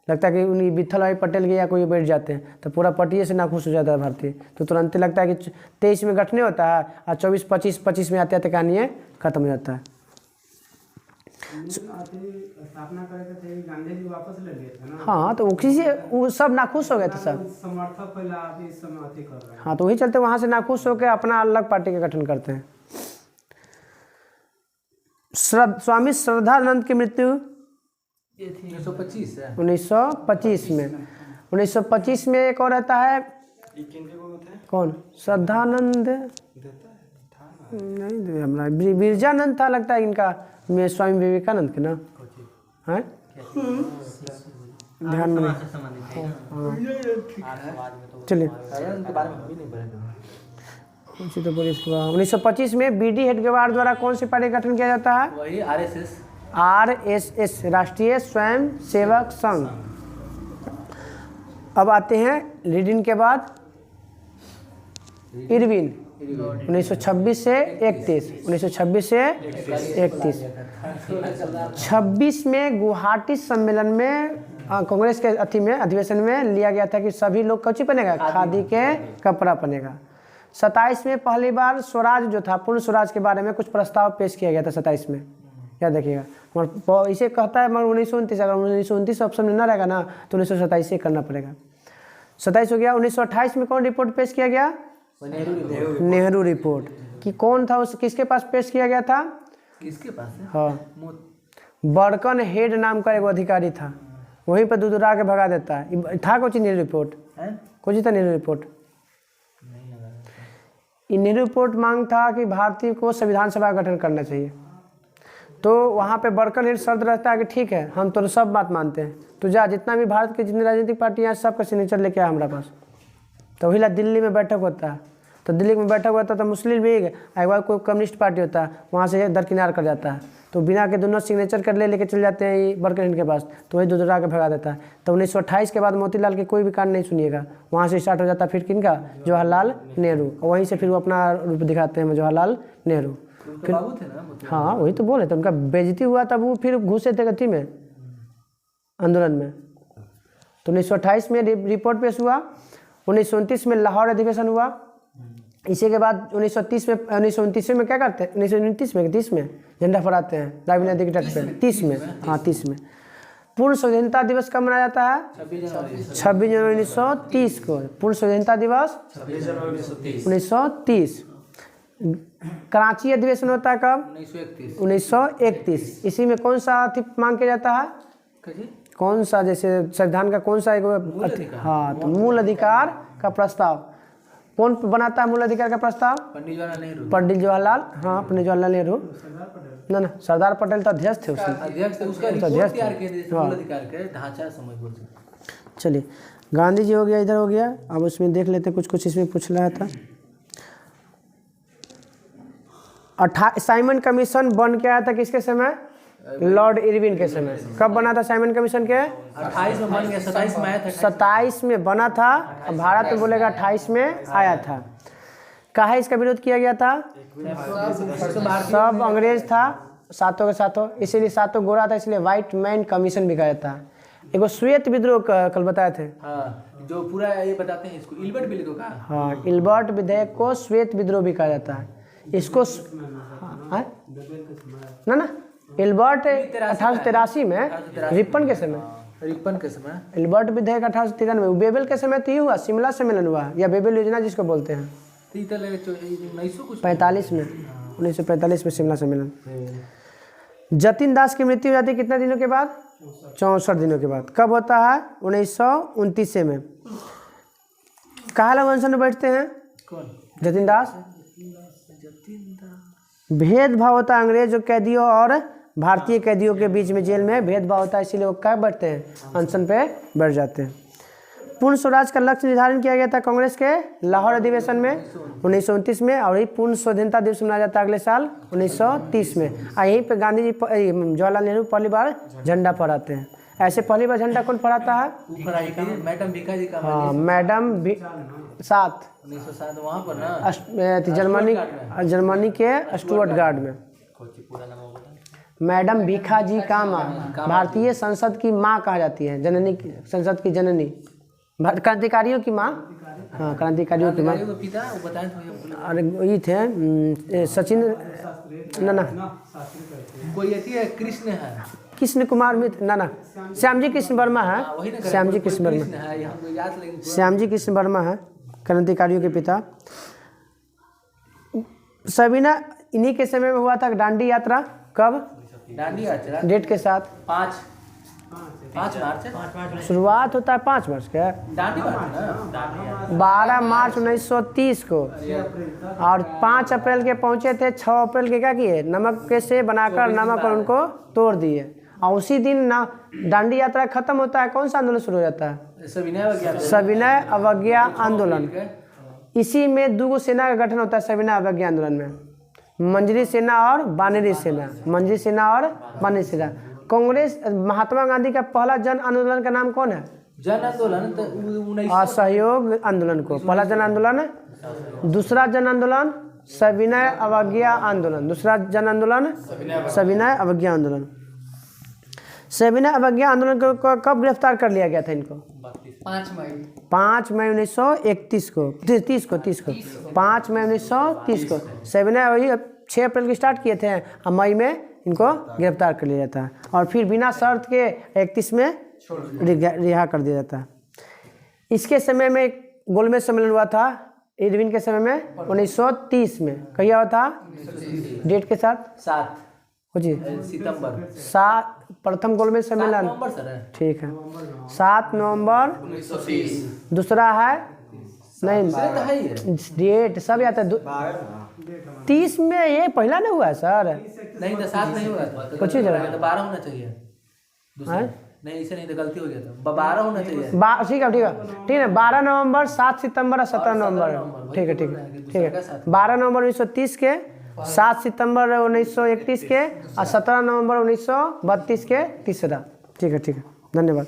लगता है कि उन्हीं विठल भाई पटेल के या कोई बैठ जाते हैं तो पूरा पार्टी से नाखुश हो जाता है भारतीय। तो तुरंत लगता है कि 23 में गठने होता है और 24-25 में आते आते कहानी खत्म हो जाता है। स्थापना करे थे गांधी जी वापस ले लिए थे ना। हाँ, तो वो सब नाखुश हो गए थे सब समर्थक पहले आप इस समय अति कर रहे हैं। हाँ, तो वही चलते वहाँ से नाखुश होकर अपना अलग पार्टी का गठन करते हैं। स्वामी श्रद्धानंद की मृत्यु 1925 है। 1925 में। 1925 में एक और रहता है, कौन? श्रद्धानंद नहीं, हमारा बिरजानंद था लगता है इनका, में स्वामी विवेकानंद के ना है, ध्यान में नहीं। चलिए, तो बोलिए इसके बाद 1925 में बीडी हेडगेवार द्वारा कौन सी पार्टी का गठन किया जाता है? वही आरएसएस। आरएसएस, राष्ट्रीय स्वयं सेवक संघ। अब आते हैं लीडिन के बाद इरविन। 1926 से 31। 1926 से 31। 26 में गुवाहाटी सम्मेलन में कांग्रेस के अधिवेशन में लिया गया था कि सभी लोग कौची पहनेगा? खादी के कपड़ा पहनेगा। 27 में पहली बार स्वराज जो था, पूर्ण स्वराज के बारे में कुछ प्रस्ताव पेश किया गया था 27 में, याद रखिएगा। मगर इसे कहता है मगर 1929, अगर 1929 ऑप्शन में न रहेगा ना तो 1927 से करना पड़ेगा। 27 हो गया। 1928 में कौन रिपोर्ट पेश किया गया? नेहरू रिपोर्ट। कि कौन था उस, किसके पास पेश किया गया था? किसके पास है? हाँ, बर्कन हेड नाम का एक अधिकारी था, वहीं पर दुदुरा के भगा देता है। था कुछ नेहरू रिपोर्ट? कुछ था नेहरू रिपोर्ट? नेहरू रिपोर्ट मांग था कि भारतीय को संविधान सभा का गठन करना चाहिए। तो वहाँ पे बर्कन हेड शर्त रहता है कि ठीक है, हम तो सब बात मानते हैं, तो जा जितना भी भारत की जितनी राजनीतिक पार्टियाँ सबका सिग्नेचर लेके आया हमारे पास। तो वही दिल्ली में बैठक होता है, तो दिल्ली में बैठक होता है तो मुस्लिम लीग एक बार कोई कम्युनिस्ट पार्टी होता है, वहाँ से दरकिनार कर जाता है, तो बिना के दोनों सिग्नेचर कर लेके चले जाते हैं ये बर्कन हेड के पास, तो वही दुदुरा के भगा देता है। तो 1928 के बाद मोतीलाल के कोई भी कांड नहीं सुनिएगा, वहाँ से स्टार्ट हो जाता है फिर किनका? जवाहरलाल नेहरू। और वहीं से फिर वो अपना रूप दिखाते हैं जवाहरलाल नेहरू। फिर बाबू थे ना? हाँ, वही तो बोले थे, उनका बेइज्जती हुआ तब वो फिर घुसे थे गति में, आंदोलन में। तो 1928 में रिपोर्ट पेश हुआ। 1929 में लाहौर अधिवेशन हुआ। इसी के बाद 1929 में क्या करते हैं? 1929 में 30 में झंडा फहराते हैं रावी नदी के तट पे। 30 में, हाँ 30 में। पूर्ण स्वतंत्रता दिवस कब मनाया जाता है? 26 जनवरी 1930 को। पूर्ण स्वतंत्रता दिवस 1930। कराची अधिवेशन होता है कब? 1931। इसी में कौन सा मांग किया जाता है? कौन सा, जैसे संविधान का कौन सा एक? हाँ, तो मूल अधिकार का प्रस्ताव कौन बनाता है? मूल अधिकार का प्रस्ताव पंडित जवाहरलाल, हाँ पंडित जवाहरलाल नेहरू। ना सरदार पटेल तो अध्यक्ष थे उसमें, अध्यक्ष थे। चलिए, गांधी जी हो गया, इधर हो गया। अब उसमें देख लेते कुछ इसमें पूछ रहा था। साइमन कमीशन बन के आया था किसके समय? लॉर्ड इरविन के समय। कब बना था साइमन कमीशन के? 28 में बन गया, 27 में आया था। 27 में बना था, भारत में बोलेगा 28 में आया था। काहे इसका विरोध किया गया था? सब अंग्रेज था, सातों के सातों, इसीलिए सातों गोरा था, इसलिए व्हाइट मैन कमीशन भी कहा जाता है। एगो श्वेत विद्रोह कल बताए थे। हाँ, जो पूरा ये बताते हैं इसको इल्बर्ट बिल को कहा। हाँ, इल्बर्ट विधेयक को श्वेत विद्रोह भी कहा जाता है। इसको ना इल्बर्ट 1883 में रिपन के समय इल्बर्ट विधेयक 1893, बेबेल के समय तो ही हुआ, शिमला सम्मेलन हुआ या बेबेल योजना जिसको बोलते हैं। 45 में 1945 में शिमला सम्मेलन। जतिन दास की मृत्यु हो जाती है कितने दिनों के बाद? 64 दिनों के बाद। कब होता है? 1929 में। कहाँ लोग अनशन में बैठते हैं? जतिन दास। भेदभाव होता है अंग्रेज कैदियों और भारतीय कैदियों के बीच में, जेल में भेदभाव होता है, इसीलिए वो क्या बैठते हैं? अनशन पे बैठ जाते हैं। पूर्ण स्वराज का लक्ष्य निर्धारण किया गया था कांग्रेस के लाहौर अधिवेशन में 1929 में, और यही पूर्ण स्वाधीनता दिवस मनाया जाता है अगले साल 1930 में। यहीं पे गांधी जी जवाहरलाल नेहरू पहली बार झंडा फहराते हैं। ऐसे पहली बार झंडा कौन फहराता है? मैडम भिखा जी का। हाँ, मैडम 1907 वहाँ पर ना जर्मनी के स्टुअर्टगार्ड में। मैडम भिखा जी का माँ, भारतीय संसद की माँ कहा जाती है, जननी, संसद की जननी, क्रांतिकारियों की माँ। हाँ, क्रांतिकारियों की माँ। अरे ये थे सचिन ना कोई है कृष्ण है, कृष्ण कुमार मित्र ना श्यामजी कृष्ण वर्मा है। श्यामजी कृष्ण वर्मा, श्यामजी कृष्ण वर्मा है क्रांतिकारियों के पिता। सविनय इन्हीं के समय में हुआ था दांडी यात्रा। कब? दांडी यात्रा डेट के साथ 5 मार्च। शुरुआत होता है 5 मार्च का। दांडी यात्रा 12 मार्च 1930 को, और 5 अप्रैल के पहुंचे थे। 6 अप्रैल के क्या किए? नमक के से बनाकर नमक और उनको तोड़ दिए, और उसी दिन ना दांडी यात्रा खत्म होता है। कौन सा आंदोलन शुरू हो जाता है? सविनय अवज्ञा आंदोलन। इसी में 2 सेना का गठन होता है सविनय अवज्ञा आंदोलन में, मंजरी सेना और बानेरी सेना। मंजरी सेना और बानेरी सेना। कांग्रेस महात्मा गांधी का पहला जन आंदोलन का नाम कौन है? जन आंदोलन असहयोग आंदोलन को पहला जन आंदोलन। दूसरा जन आंदोलन सविनय अवज्ञा आंदोलन। दूसरा जन आंदोलन सविनय अवज्ञा आंदोलन। सविनय अवज्ञा आंदोलन को कब गिरफ्तार कर लिया गया था इनको? 5 मई 1931 को 30 को 5 मई 1930 को। सविनय वही 6 अप्रैल को स्टार्ट किए थे, और मई में इनको गिरफ्तार कर लिया जाता है, और फिर बिना शर्त के 31 में रिहा कर दिया जाता है। इसके समय में गोलमेज सम्मेलन हुआ था इरविन के समय में 1930 में। कहिया हुआ था? डेट के साथ 7 सितंबर। 7 प्रथम गोलमेज सम्मेलन, ठीक है, 7 नवंबर 1930। दूसरा है नहीं डेट सब याद है। 30 में ये पहला नहीं हुआ है सर? नहीं तो 7 नहीं हुआ, कुछ ही जगह 12 होना चाहिए। नहीं इसे नहीं तो गलती हो गया था, 12 होना चाहिए। ठीक है 12 नवंबर, 7 सितंबर और 17 नवंबर। ठीक है 12 नवंबर 1930 के, 7 सितंबर 1931 के, और 17 नवंबर 1932 के तीसरा। ठीक है धन्यवाद।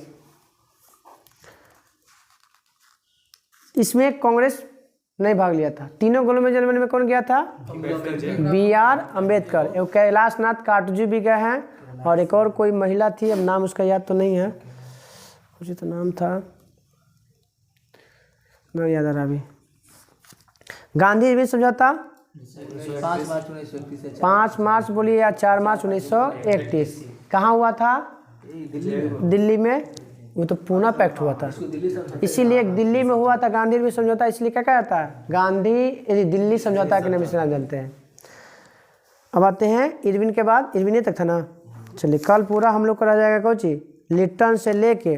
इसमें कांग्रेस नहीं भाग लिया था। तीनों गोलमेज सम्मेलन में कौन गया था? BR अम्बेडकर। एवं कैलाश नाथ काटजू भी गए हैं, और एक और कोई महिला थी, अब नाम उसका याद तो नहीं है, कुछ तो नाम था, नहीं याद आ रहा अभी। गांधी इरविन समझौता 5 मार्च बोलिए या 4 मार्च 1931। कहाँ हुआ था? दिल्ली में। वो तो पूना पैक्ट हुआ था, इसीलिए दिल्ली में हुआ था गांधी इरविन समझौता। इसलिए क्या कहता है? गांधी दिल्ली समझौता के नाम से नाम जानते हैं। अब आते हैं इरविन के बाद, इरविन तक था ना। चलिए कल पूरा हम लोग करा जाएगा कौन चीज, लिट्टन से लेके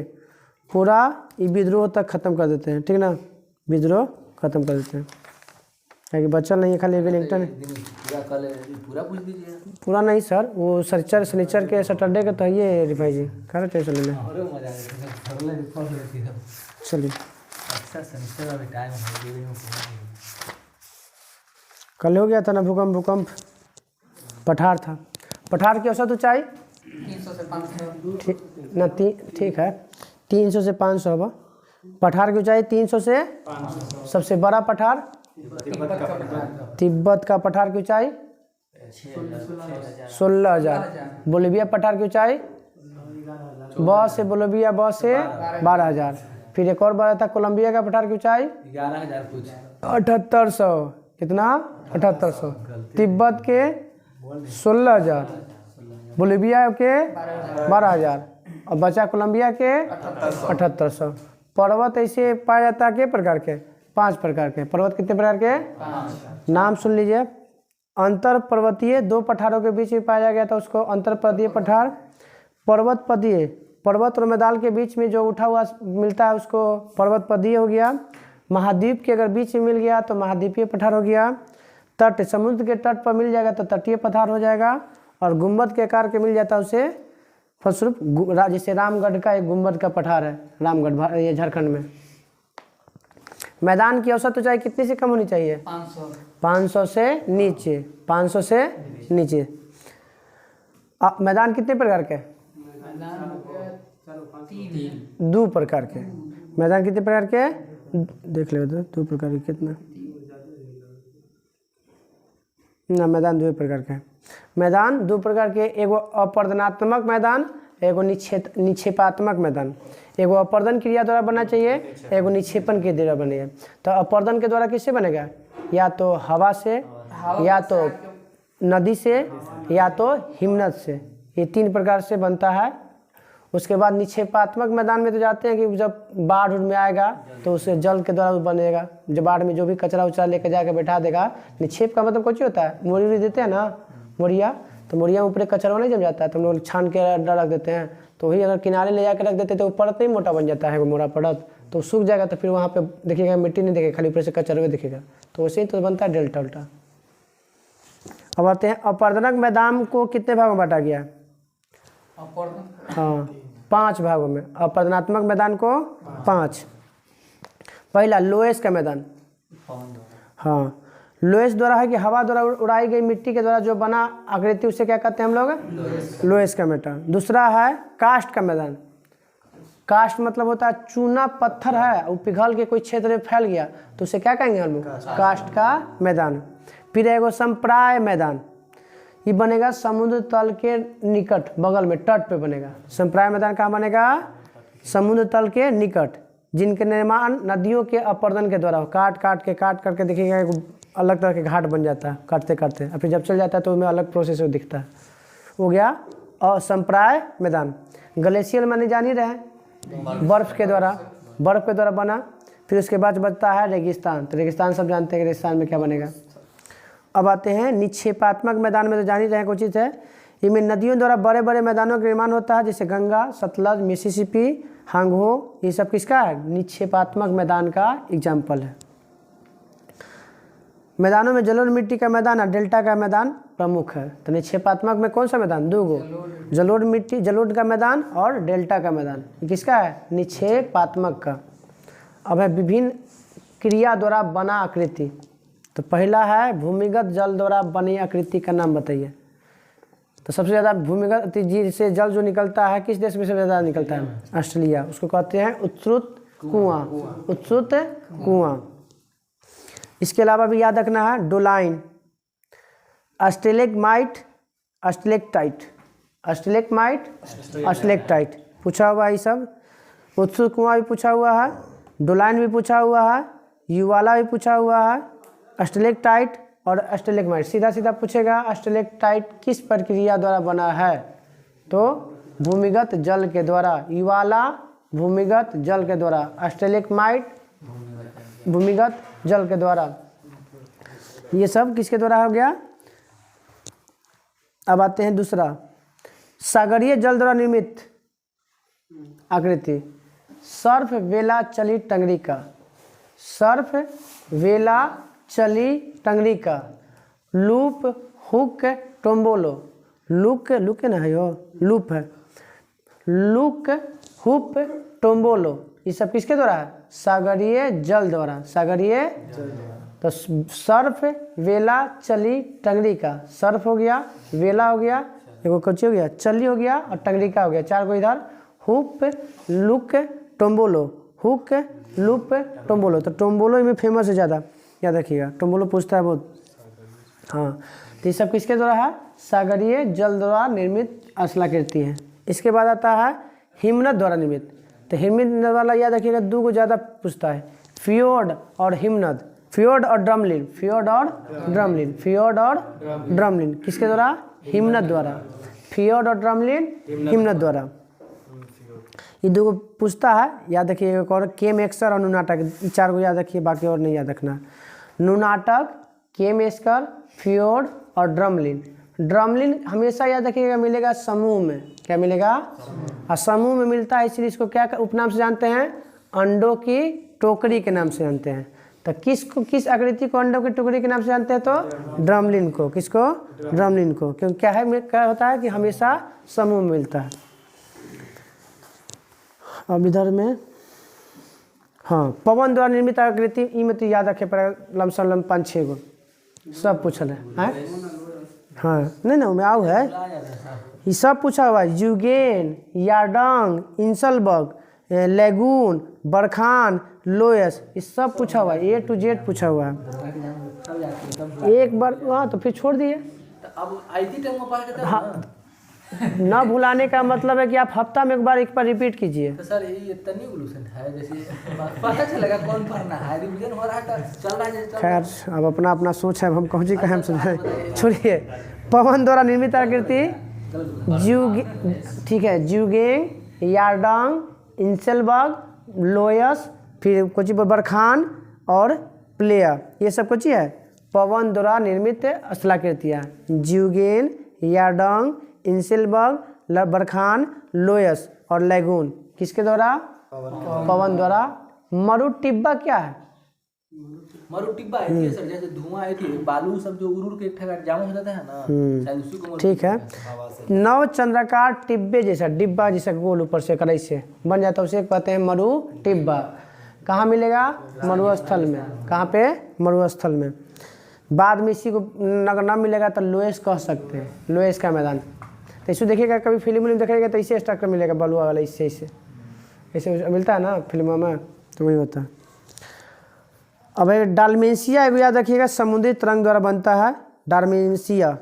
पूरा विद्रोह तक खत्म कर देते हैं, ठीक ना? विद्रोह खत्म कर देते हैं, ताकि बच्चा नहीं है खाली विलिंगटन। पूरा नहीं सर, वो शनिचर के सैटरडे के तो ये रिफाई जी खा टेंशन लेना। चलिए कल हो गया था ना भूकंप। पठार था, पठार की औसत ऊंचाई 300 से 500। ठीक है 300 से 500 होगा। पठार की ऊंचाई 300 से 500। सबसे बड़ा पठार तिब्बत का पठार की ऊंचाई 16,000। बोलिविया पठार की ऊंचाई ब से बोलिविया ब से 12,000। फिर एक और बताया था कोलंबिया का पठार की ऊंचाई 11,000 कुछ। 7800। कितना? 7800। तिब्बत के 16,000, बोलिविया के 12,000 और बचा कोलंबिया के 7800। पर्वत ऐसे पाया जाता है के प्रकार के? 5 प्रकार के। पर्वत कितने प्रकार के? नाम सुन लीजिए। अंतर पर्वतीय 2 पठारों के बीच में पाया गया था उसको अंतर पर्वतीय पठार। पर्वत पदीय, पर्वत और मैदान के बीच में जो उठा हुआ मिलता है उसको पर्वत पदीय हो गया। महाद्वीप के अगर बीच में मिल गया तो महाद्वीपीय पठार हो गया। तट, समुद्र के तट पर मिल जाएगा तो तटीय पठार हो जाएगा। और गुम्बद के आकार के मिल जाता है उसे फलस्वरूप, जैसे रामगढ़ का एक गुम्बद का पठार है, रामगढ़ ये झारखंड में। मैदान की औसत ऊंचाई कितनी से कम होनी चाहिए? 500 से नीचे। 500 से नीचे। मैदान कितने प्रकार के? 2 प्रकार के। मैदान कितने प्रकार के? देख ले 2 प्रकार के। कितना ना? मैदान 2 प्रकार के। मैदान 2 प्रकार के। एगो अपर्दनात्मक मैदान, एगो निक्षेपात्मक मैदान। एगो अपर्दन क्रिया द्वारा बनना चाहिए, एगो निक्षेपण के द्वारा बनेगा। तो अपर्दन के द्वारा किससे बनेगा? या तो हवा से, या तो नदी से, या तो हिमनद से। ये 3 प्रकार से बनता है। उसके बाद निक्षेपात्मक मैदान में तो जाते हैं कि जब बाढ़ में आएगा तो उसे जल के द्वारा बनेगा। जब बाढ़ में जो भी कचरा उचरा लेकर जाकर बैठा देगा। निक्षेप का मतलब कुछ होता है, मोरी देते हैं ना, मोरिया, तो मोरिया में ऊपर कचरा नहीं जम जाता है तो हम लोग छान के रख देते हैं। तो वही अगर किनारे ले जाकर रख देते तो परत नहीं मोटा बन जाता है, वो मोटा परत तो सूख जाएगा। तो फिर वहाँ पे देखिएगा मिट्टी नहीं दिखेगा, खाली ऊपर से कचरा दिखेगा। तो वैसे ही तो बनता है डेल्टा उल्टा। अब आते हैं अपर्दनक मैदान को कितने भागों में बांटा गया? हाँ, 5 भागों में। अपर्दनात्मक मैदान को 5। पहला लोएस का मैदान। हाँ, लोएस द्वारा है कि हवा द्वारा उड़ाई गई मिट्टी के द्वारा जो बना आकृति उसे क्या कहते हैं हम लोग? लोएस का मैदान। दूसरा है कास्ट का मैदान। कास्ट मतलब होता है चूना पत्थर है, वो पिघल के कोई क्षेत्र में फैल गया तो उसे क्या कहेंगे हम लोग? कास्ट का मैदान। फिर एगो संप्राय मैदान, ये बनेगा समुद्र तल के निकट, बगल में, तट पे बनेगा। संप्राय मैदान कहाँ बनेगा? समुद्र तल के निकट, जिनके निर्माण नदियों के अपर्दन के द्वारा काट करके देखिएगा एक अलग तरह के घाट बन जाता है काटते काटते, और फिर जब चल जाता है तो उसमें अलग प्रोसेस दिखता है। हो गया असंप्राय मैदान। ग्लेशियर माने जान ही रहे, बर्फ के द्वारा बना। फिर उसके बाद बचता है रेगिस्तान। तो रेगिस्तान सब जानते हैं कि रेगिस्तान में क्या बनेगा। अब आते हैं निक्षेपात्मक मैदान में, तो जान ही रहे कुछ चीज़ है। इनमें नदियों द्वारा बड़े बड़े मैदानों का निर्माण होता है, जैसे गंगा, सतलज, मिसिसिपी, हांगहो। ये सब किसका है? निक्षेपात्मक मैदान का एग्जाम्पल है। मैदानों में जलोढ़ मिट्टी का मैदान और डेल्टा का मैदान प्रमुख है। तो निक्षेपात्मक में कौन सा मैदान? 2 गो, जलोढ़ मिट्टी, जलोढ़ का मैदान और डेल्टा का मैदान। ये किसका है? निक्षेपात्मक का। अब है विभिन्न क्रिया द्वारा बना आकृति। तो पहला है भूमिगत जल द्वारा बनी आकृति का नाम बताइए। तो सबसे ज़्यादा भूमिगत से जल जो निकलता है किस देश में सबसे ज़्यादा निकलता है? ऑस्ट्रेलिया। उसको कहते हैं उत्सुत कुआं, उत्सुत कुआं। इसके अलावा भी याद रखना है डोलाइन, स्टेलेग्माइट, स्टेलेक्टाइट पूछा हुआ है। ये सब उत्सुत कुआं भी पूछा हुआ है, डोलाइन भी पूछा हुआ है, युवाला भी पूछा हुआ है, स्टेलेक्टाइट और स्टेलेग्माइट। सीधा पूछेगा स्टेलेक्टाइट किस प्रक्रिया द्वारा बना है? तो भूमिगत जल के द्वारा। युवाला भूमिगत जल के द्वारा, स्टेलेग्माइट भूमिगत जल के द्वारा। ये सब किसके द्वारा हो गया? अब आते हैं दूसरा, सागरीय जल द्वारा निर्मित आकृति। सर्फ वेला चली टंगरिका, सर्फ वेला चली टंगरिका, लूप हुक टोम्बोलो, लूक है ना, यो लूप है, लूक हुप टोम्बोलो। ये सब किसके द्वारा है? सागरीय जल द्वारा। सागरीय तो सर्फ वेला चली टंगरिका, सर्फ हो गया, वेला हो गया, एगो कच्ची हो गया, चली हो गया और टंगरिका हो गया। 4 को इधर। Hook loop tombolo, hook loop tombolo. तो टोम्बोलो में फेमस है ज़्यादा, याद रखिएगा। टोम्बोलो पूछता है बहुत। हाँ, तो ये सब किसके द्वारा है? सागरीय जल द्वारा निर्मित स्थलाकृति है। इसके बाद आता है हिमनद द्वारा निर्मित। तो हिमनद वाला याद रखिएगा, 2 को ज़्यादा पूछता है, फियोर्ड और हिमनद, फियोर्ड और ड्रमलिन, फियोर्ड और ड्रमलिन, फियोर्ड और ड्रमलिन किसके द्वारा? हिमनद द्वारा। फियोर्ड और ड्रमलिन हिमनद द्वारा। ये 2 को पूछता है, याद रखिएगा। और केमएस्कर और नुनाटक, 4 को याद रखिए, बाकी और नहीं याद रखना। नुनाटक, केमएस्कर, फियोर्ड और ड्रमलिन। ड्रमलिन हमेशा याद रखिएगा मिलेगा समूह में। क्या मिलेगा? और समूह में मिलता है, इसलिए इसको क्या उपनाम से जानते हैं? अंडों की टोकरी के नाम से जानते हैं। तो किस आकृति को अंडों की टोकरी के नाम से जानते हैं? तो ड्रमलिन को। किसको? ड्रमलिन को। क्योंकि क्या होता है कि हमेशा समूह में मिलता है। अब इधर में हाँ, पवन द्वारा निर्मित आकृति, ई में तो याद रखे पड़ेगा, लमसम 5-6 गो सब पूछल है। हाँ नहीं ना, मैं आऊ है, ये सब पूछा हुआ है। Zeugen, yardang, inselberg, lagoon, barchan, loess, ये सब पूछा हुआ है, A to Z पूछा हुआ है। एक बार हाँ तो फिर छोड़ दिए। अब आईटी टाइम में पढ़ के हाँ, ना भुलाने का मतलब है कि आप हफ्ता में एक बार रिपीट कीजिए। तो सर ये इतनी इवोल्यूशन है, जैसे पता चलेगा कौन पढ़ना है, रिवीजन हो रहा है, चल रहा है। खैर अब अपना अपना सोच है, हम कौन सी कहें, हम समझे, छोड़िए। पवन द्वारा निर्मित आकृति ठीक है, ज्यूगेंग, यारडंग, इंसलबर्ग, लोयस, फिर कुछ बरखान और प्लेयर, ये सब कुछ है पवन द्वारा निर्मित स्थलाकृतियाँ। ज्यूगेन, यारडंग, इंसलबर्ग, बरखान, लोयस और लेगून किसके द्वारा? पवन द्वारा। मरुटिब्बा क्या है? मरुटिब्बा है सर, जैसे धुआं आई थी, बालू सब जो उड़ के एक ठगा जाम हो जाता है ना, शायद उसी को। ठीक है, नव चंद्राकार टिब्बे जैसा, डिब्बा जैसा गोल ऊपर से कड़ाई से बन जाता है, उसे कहते हैं मरुटिब्बा। कहाँ मिलेगा? मरुस्थल में। कहाँ पे? मरुस्थल में। बाद में इसी को अगर ना मिलेगा तो लोएस कह सकते हैं, लोएस का मैदान। तो इसको देखिएगा, कभी फिल्म देखिएगा तो इसे स्ट्रक्चर मिलेगा, बलुआ वाला, इससे ऐसे मिलता है ना फिल्मों में, तो वही होता है। अब डालमेंशिया एगो याद रखिएगा, समुद्री तरंग द्वारा बनता है। डालमेंशिया,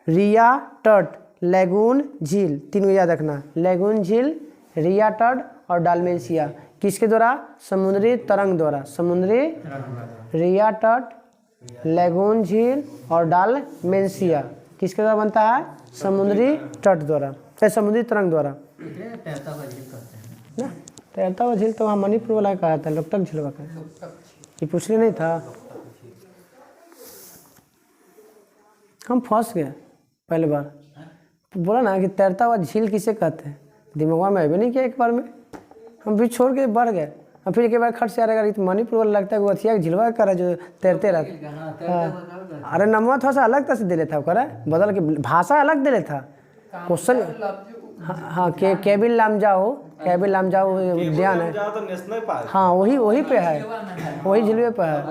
रिया तट, लेगून झील, 3 को याद रखना। लेगून झील, रिया तट और डालमेंशिया किसके द्वारा? समुद्री तरंग द्वारा। समुद्री, रिया तट, लेगून झील और डालमेंशिया किसके द्वारा बनता है? समुद्री तट द्वारा, समुद्री तरंग द्वारा। ना तैरता हुआ झील तो वहाँ मणिपुर वाला कहा था, लोकटक झील का, ये पूछने नहीं था। हम फंस गए पहले बार, बोला ना कि तैरता हुआ झील किसे कहते हैं, दिमाग में भी नहीं किया एक बार में, हम भी छोड़ के बढ़ गए। और फिर एक बार खट से आ रहा तो मणिपुर वाला लगता है वो अथिया झिलवा कर है जो तैरते रहते। हाँ, अरे नमवा थोड़ा सा अलग तरह से दे लेता करे, बदल के भाषा अलग दे लेता क्वेश्चन। हाँ केबिन लामजाओ, केबिन लामजाओ उद्यान है, हाँ वही पे है, वही झिलवे पे है।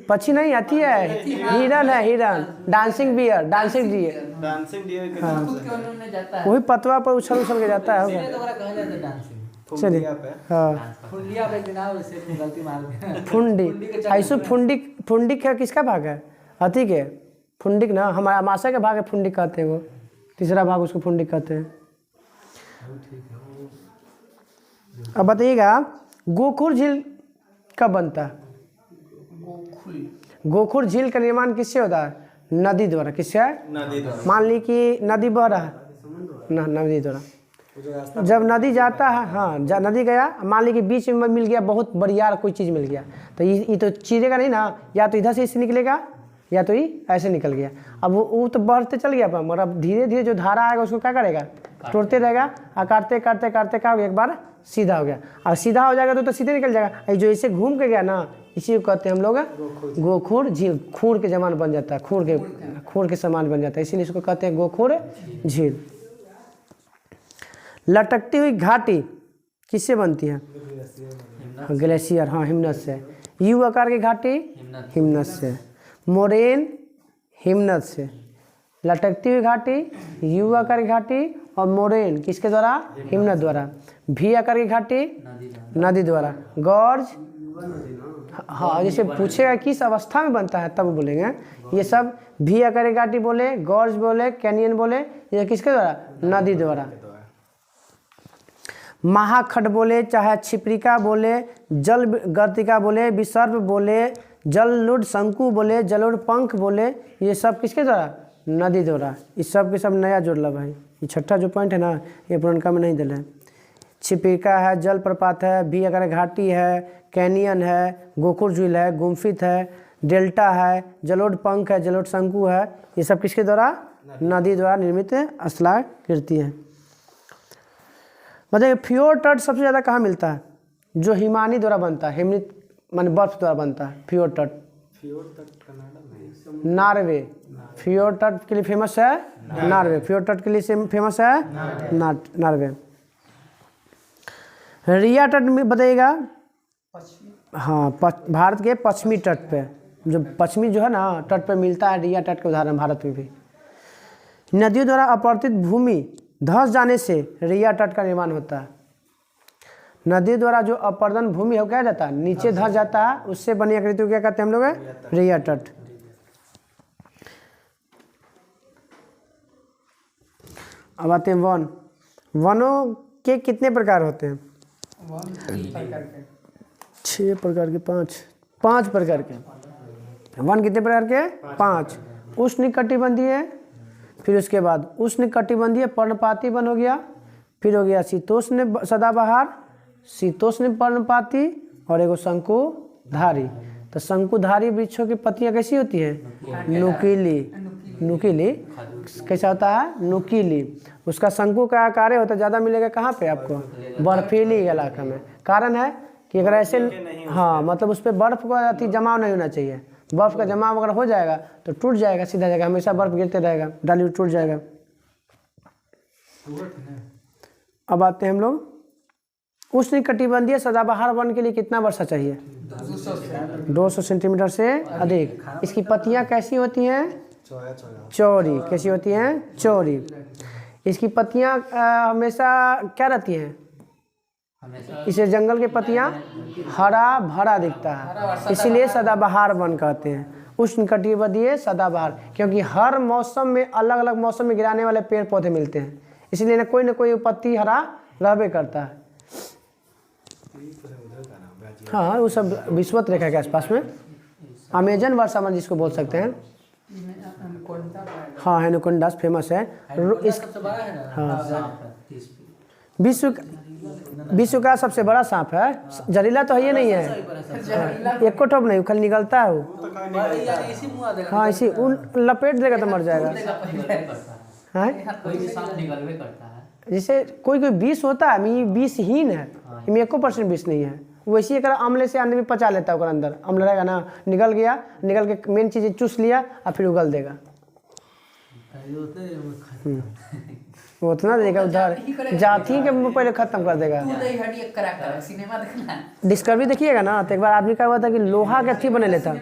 पक्षी नहीं आती है, हिरन है, हिरन, डांसिंग बियर, डांसिंग डियर, हाँ वही पतवा पर उछल के जाता है। चलिए हाँ, फुंडी, ऐसो फुंडिक है, किसका भाग है? हाथी के फुंडिक ना, हमारा अमाशा का भाग है, फुंडिक कहते हैं वो, तीसरा भाग उसको फुंडिक कहते हैं। अब बताइएगा गोखुर झील कब बनता है? गोखुर झील का निर्माण किससे होता है? नदी द्वारा। किससे? नदी द्वारा। मान ली कि नदी बह रहा है ना, नदी द्वारा। जब नदी जाता है, हाँ नदी गया, मान ली कि बीच में मिल गया बहुत बढ़िया कोई चीज़ मिल गया, तो ये तो चीरेगा नहीं ना, या तो इधर से इससे निकलेगा या तो ये ऐसे निकल गया। अब वो तो बढ़ते चल गया, पर मगर अब धीरे धीरे जो धारा आएगा उसको क्या करेगा? तोड़ते रहेगा, और काटते काटते काटते क्या हो गया, एक बार सीधा हो गया, और सीधा हो जाएगा तो सीधे निकल जाएगा। जो ऐसे घूम के गया ना, इसी को कहते हैं हम लोग गोखुर झील। खूर के जमान बन जाता है, खूर के समान बन जाता है, इसीलिए इसको कहते हैं गोखुर झील। लटकती हुई घाटी किससे बनती है? ग्लेशियर, हाँ हिमनद से। यू आकार की घाटी हिमनद से। मोरेन हिमनद से। लटकती हुई घाटी, यू आकार की घाटी और मोरेन किसके द्वारा? हिमनद द्वारा। भी आकार की घाटी नदी द्वारा। गॉर्ज, हाँ जैसे पूछेगा किस अवस्था में बनता है तब बोलेंगे। ये सब भी आकार की घाटी बोले, गॉर्ज बोले, कैनियन बोले, ये किसके द्वारा? नदी द्वारा। महाखंड बोले, चाहे छिपरिका बोले, जल गर्तिका बोले, विसर्प बोले, जललुड शंकु बोले, जलोड पंख बोले, ये सब किसके द्वारा? नदी द्वारा। इस सब के सब नया जोड़ला भाई। ये छठा जो पॉइंट है ना, ये पुरनका में नहीं दिला है। छिपरिका है, जलप्रपात है, भी अगर घाटी है, कैनियन है, गोकुर झील है, गुम्फित है, डेल्टा है, जलोड पंख है, जलोड शंकु है, ये सब किसके द्वारा? नदी द्वारा निर्मित स्थलाकृति है। बताइए फ्योर्ड तट सबसे ज़्यादा कहाँ मिलता है? जो हिमानी द्वारा बनता है, हिमनित माने बर्फ द्वारा बनता है। फ्योर्ड तट नॉर्वे, फ्योर्ड तट के लिए फेमस है नॉर्वे, फ्योर्ड तट के लिए फेमस है नॉर्वे। रिया तट में बताइएगा, हाँ भारत के पश्चिमी तट पे, जो पश्चिमी जो है ना तट पे मिलता है, रिया तट के उदाहरण भारत में भी। नदियों द्वारा अपवर्तित भूमि धंस जाने से रिया तट का निर्माण होता है। नदी द्वारा जो अपर्दन भूमि हो क्या जाता है? नीचे धंस जाता है, उससे बनी आकृति को क्या कहते हैं हम लोग? रिया तट। अब आते हैं वन। वनों के कितने प्रकार होते हैं? 6 प्रकार के, 5 प्रकार के। वन कितने प्रकार के? 5। उष्णकटिबंधीय, फिर उसके बाद उष्णकटिबंधीय पर्णपाती वन हो गया, फिर हो गया शीतोष्ण सदाबहार, शीतोष्ण पर्णपाती, और एगो शंकुधारी। तो शंकुधारी वृक्षों की पत्तियां कैसी होती हैं? नुकीली। नुकीली कैसा होता है? नुकीली। उसका शंकु का आकार होता है, ज़्यादा मिलेगा कहाँ पे आपको? बर्फीली इलाका में। कारण है कि अगर ऐसे, हाँ मतलब उस पर बर्फ का अति जमाव नहीं होना चाहिए। बर्फ का जमाव अगर हो जाएगा तो टूट जाएगा, सीधा जाएगा, हमेशा बर्फ गिरते रहेगा, डाली टूट जाएगा। अब आते हैं हम लोग उष्णकटिबंधीय सदाबहार वन के लिए कितना वर्षा चाहिए? 200 सेंटीमीटर से अधिक। इसकी पत्तियां कैसी होती हैं? चौड़ी। कैसी होती हैं? चौड़ी। इसकी पत्तियां हमेशा क्या रहती हैं? इसे जंगल की पत्तियां हरा भरा दिखता है, इसीलिए सदाबहार वन कहते हैं। उष्णकटिबंधीय सदाबहार, क्योंकि हर मौसम में अलग अलग मौसम में गिराने वाले पेड़ पौधे मिलते हैं, इसलिए न कोई पत्ती हरा रहबे करता है। हाँ वो सब विषुवत रेखा के आसपास में अमेजन वर्षा वन जिसको बोल सकते हैं। हाँ हेनुकोंडास फेमस है। इस हाँ विश्व का सबसे बड़ा सांप है। जहरीला तो है ये नहीं है, एक ठोप नहीं, खाली निकलता है वो। हाँ इसी उन लपेट देगा तो मर जाएगा। जैसे कोई विष होता है, ये विषहीन है, इनमें 1% विष नहीं है। वैसे ही अगर अम्ल से आदमी पचा लेता है, अंदर अम्ल रहेगा ना, निकल गया, निकल के मेन चीज़ चूस लिया और फिर उगल देगा। वो उतना देगा उधर जाति के पहले खत्म कर देगा। डिस्कवरी देखिएगा ना, तो एक बार आदमी का हुआ था कि लोहा के अथी बने लेता,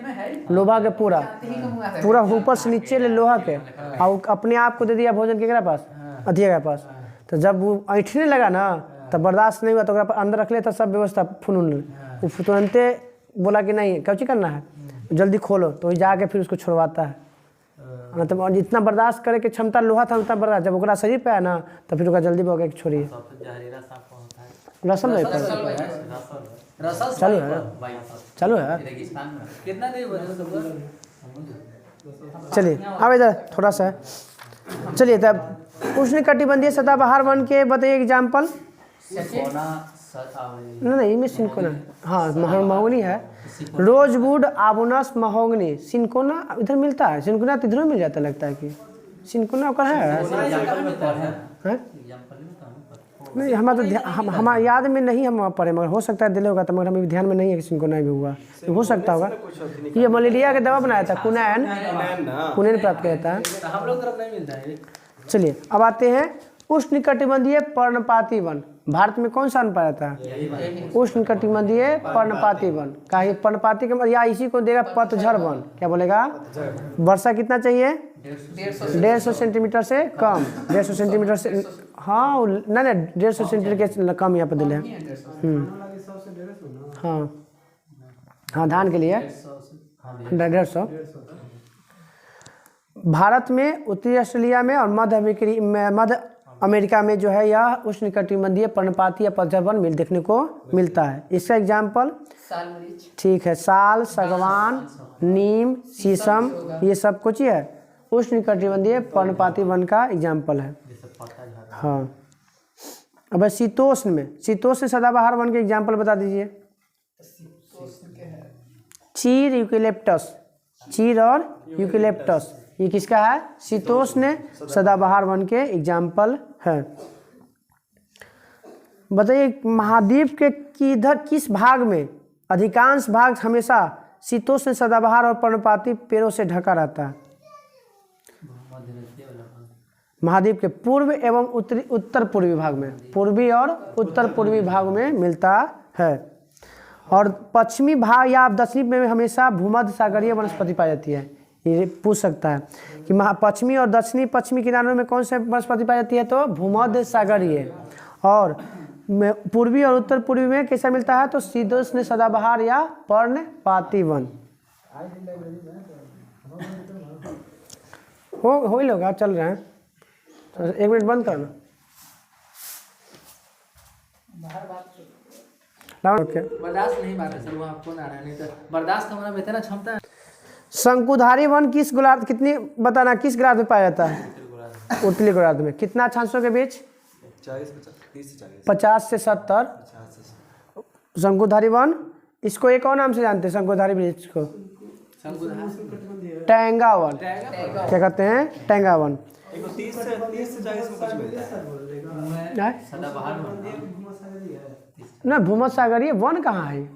लोहा के पूरा ऊपर से नीचे ले लोहा के, और अपने आप को दे दिया भोजन केकरा पास? अधिया के पास। तो जब वो ऐठने लगा ना तब बर्दाश्त नहीं हुआ, तो अंदर रख लेता सब व्यवस्था फुनून। वो तुरंते बोला कि नहीं क्या चीज़ करना है, जल्दी खोलो, तो जाके फिर उसको छुड़वाता है। मतलब जितना बर्दाश्त करे के क्षमता लोहा था उतना बर्दाश्त, जब ओकरा शरीर पे आया ना तो फिर ओकरा जल्दी भोग के छोड़िए। रसल नहीं पे चालू है। चलिए अब इधर थोड़ा सा चलिए, तब उष्णकटिबंधीय सदाबहार वन के बताइए एग्जाम्पल। नहीं इनमें सिनकोना, हाँ महोगनी है, रोजवुड, आबोनस, महोगनी। सिनकोना इधर मिलता है, सिनकोना तो इधर मिल जाता, लगता है कि सिनकोना का है। नहीं हमारा तो हमारे याद में नहीं हम पढ़े, मगर हो सकता है दिले होगा, तो मगर हमें ध्यान में नहीं है कि सिनकोना भी हुआ, हो सकता होगा। ये मलेरिया का दवा बनाया था, कुनैन प्राप्त किया था। हम लोग तरफ नहीं मिलता है। चलिए अब आते हैं उष्णकटिबंधीय पर्णपाती वन। भारत में कौन सा वन पाया था? उष्णकटिबंधीय पर्णपाती वन। कहीं पर्णपाती के या इसी को देगा पतझड़ वन। क्या बोलेगा? वर्षा कितना चाहिए? 150 सेंटीमीटर से कम। 150 सेंटीमीटर से हाँ ना 150 सेंटीमीटर के कम यहाँ पे दिले हैं। वाला 100 से 150 ना। हाँ हाँ धान के लिए 150। भारत में, उत्तरी ऑस्ट्रेलिया में और मध्य अमेरिका में जो है यह उष्णकटिबंधीय पर्णपाती या पतझड़ वन देखने को मिलता है। इसका एग्जाम्पल साल मरीच। ठीक है, साल, सागवान, नीम, शीशम, ये सब कुछ ही है उष्णकटिबंधीय पर्णपाती वन का एग्जाम्पल है। हाँ अब शीतोष्ण सदाबहार वन के एग्जाम्पल बता दीजिए। चीर, यूकेलिप्टस, चीर और यूकेलिप्टस ये किसका है? शीतोष्ण सदाबहार वन के एग्जाम्पल है। बताइए महाद्वीप के किस भाग में अधिकांश भाग हमेशा शीतोष्ण सदाबहार और पर्णपाती पेड़ों से ढका रहता है? महाद्वीप के पूर्व एवं उत्तर पूर्वी भाग में, पूर्वी और उत्तर पूर्वी भाग में मिलता है। और पश्चिमी भाग या दक्षिणी में हमेशा भूमध्य सागरीय वनस्पति पाई जाती है। ये पूछ सकता है कि पश्चिमी और पश्चिमी किनारों में कौन से वनस्पति पाई जाती है? तो भूमध्य सागरीय। और पूर्वी और उत्तर पूर्वी में कैसा मिलता है? तो शीतोष्ण सदाबहार या पर्णपाती वन। हो ही लोग चल रहे हैं, तो 1 मिनट बंद करना। ओके, बर्दाश्त नहीं बात है सर, वहाँ कौन आ रहा है? नहीं तो बर्दाश्त हमारा बेहतर ना क्षमता है। शंकुधारी वन किस गोलार्ध, कितनी बताना, किस गोलार्ध में पाया जाता है? उत्तरी गोलार्ध में। कितना अक्षांशों के बीच? 50 से 70। शंकुधारी वन, इसको एक और नाम से जानते हैं शंकुधारी वृक्ष को? टैंगा वन। क्या कहते हैं? टैंगा वन। 30 से 40 में कुछ मिलता है। ना भूमध्य सागरीय वन कहाँ है?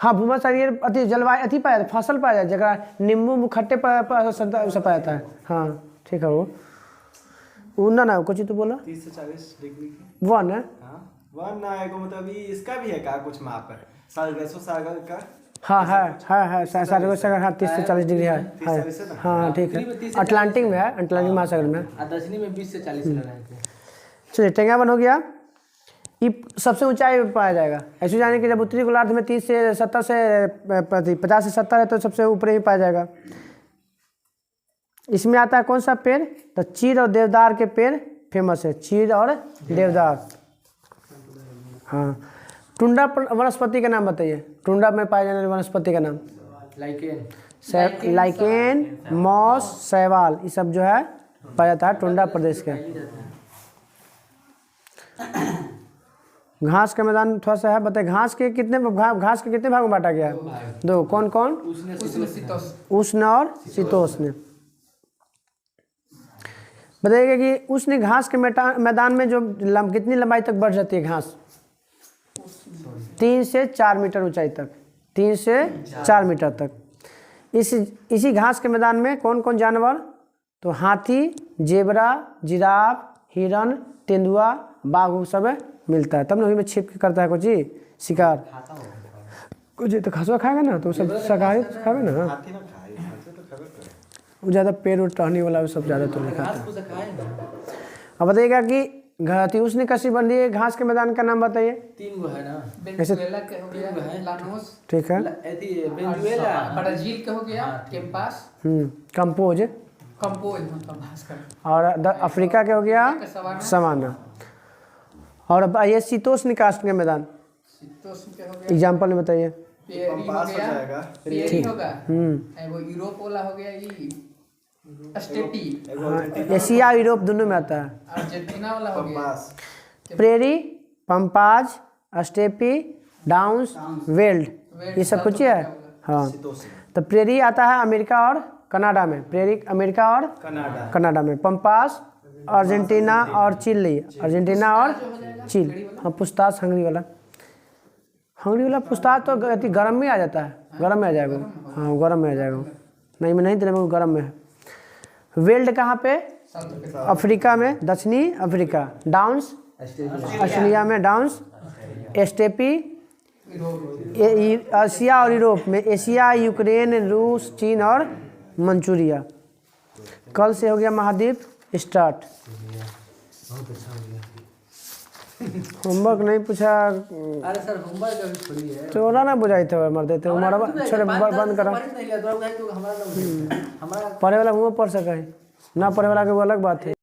हाँ भूमध्य सागरीय अति जलवायु अति पाया जाता है, फसल पाया जाता है, जगह नींबू खट्टे पाया जाता है। हाँ ठीक है, वो ना कुछ तो बोला 30 से 40 डिग्री की वन है। हाँ वन ना है को मतलब इसका भी है क्या कुछ माप है? सागर का हाँ है सागर सागर, हाँ 30 से 40 डिग्री है। हाँ ठीक है, अटलांटिक में है, अटलांटिक महासागर में। दक्षिणी में 20 से 40 लग रहे हैं। चलिए टैंगा वन हो गया। ये सबसे ऊंचाई पे पाया जाएगा। ऐसे जाने कि जब उत्तरी गोलार्ध में 30 से 70 से 50 से 70 है तो सबसे ऊपर ही पाया जाएगा। इसमें आता है कौन सा पेड़? तो चीड़ और देवदार के पेड़ फेमस है, चीड़ और देवदार। हाँ टुंडा वनस्पति का नाम बताइए, टुंडा में पाए जाने वाली वनस्पति का नाम? लाइकेन, मॉस, शैवाल, ये सब जो है पाया जाता है टुंडा प्रदेश के। घास का मैदान थोड़ा सा है, बताइए घास के कितने भाग में बांटा गया है? 2। कौन कौन? उष्ण और शीतोष्ण। बताइएगा कि उष्ण घास के मैदान में जो कितनी लंबाई तक बढ़ जाती है घास? 3 से 4 मीटर ऊंचाई तक, 3 से 4 मीटर तक। इसी घास के मैदान में कौन कौन जानवर? तो हाथी, जेबरा, जिराफ, हिरन, तेंदुआ, बाघ सब मिलता है। तब ना वही में छिप के करता है कुछ ही शिकार। कुछ तो खसुआ खाएगा ना तो सब शाकाहारी खाएगा ना। वो ज़्यादा पेड़ उड़ टहनी वाला वो सब ज़्यादा तो नहीं खाता। अब बताइएगा कि उष्ण कटिबंधीय घास के मैदान का नाम बताइए। 3 गो है ना, वेनेजुएला के हो गया, लानोस, ठीक है, ब्राजील के हो गया, कैंपास, कंपोज, और अफ्रीका के हो गया सवाना। और अब आइए शीतोष्ण काष्ठ के मैदान, एग्जाम्पल में बताइए। पेरी होगा, वो यूरोप वाला हो गया, ये स्टेपी, एशिया यूरोप दोनों में आता है। अर्जेंटीना वाला हो गया प्रेरी, पंपाज, स्टेपी, डाउन्स, वेल्ड, ये सब कुछ है। हाँ तो प्रेरी आता है अमेरिका और कनाडा में, प्रेरी अमेरिका और कनाडा में। पंपास अर्जेंटीना और चिली, अर्जेंटीना और चिली। हाँ पूछताछ हंगरी वाला पूछताछ तो गर्म में आ जाता है, गर्म में आ जाएगा। हाँ गर्म में आ जाएगा, नहीं मैं नहीं दे रहा, गर्म में है। वेल्ड कहाँ पे? अफ्रीका में, दक्षिणी अफ्रीका। डाउन्स ऑस्ट्रेलिया में, डाउन्स स्टेपी एशिया और यूरोप में, एशिया, यूक्रेन, रूस, चीन और मंचूरिया। कल से हो गया महाद्वीप स्टार्ट। होमवर्क नहीं पूछा अरे सर होमवर्क अभी थोड़ी है चोरा ना बुझाई थे मर देते हमारा मरवा कुछ नहीं छोड़े है, बंद करा बारिश नहीं लिया तो हमारा ना हमारा पढ़े वाला मुँह पढ़ सका है ना पढ़े वाला के वो अलग बात है।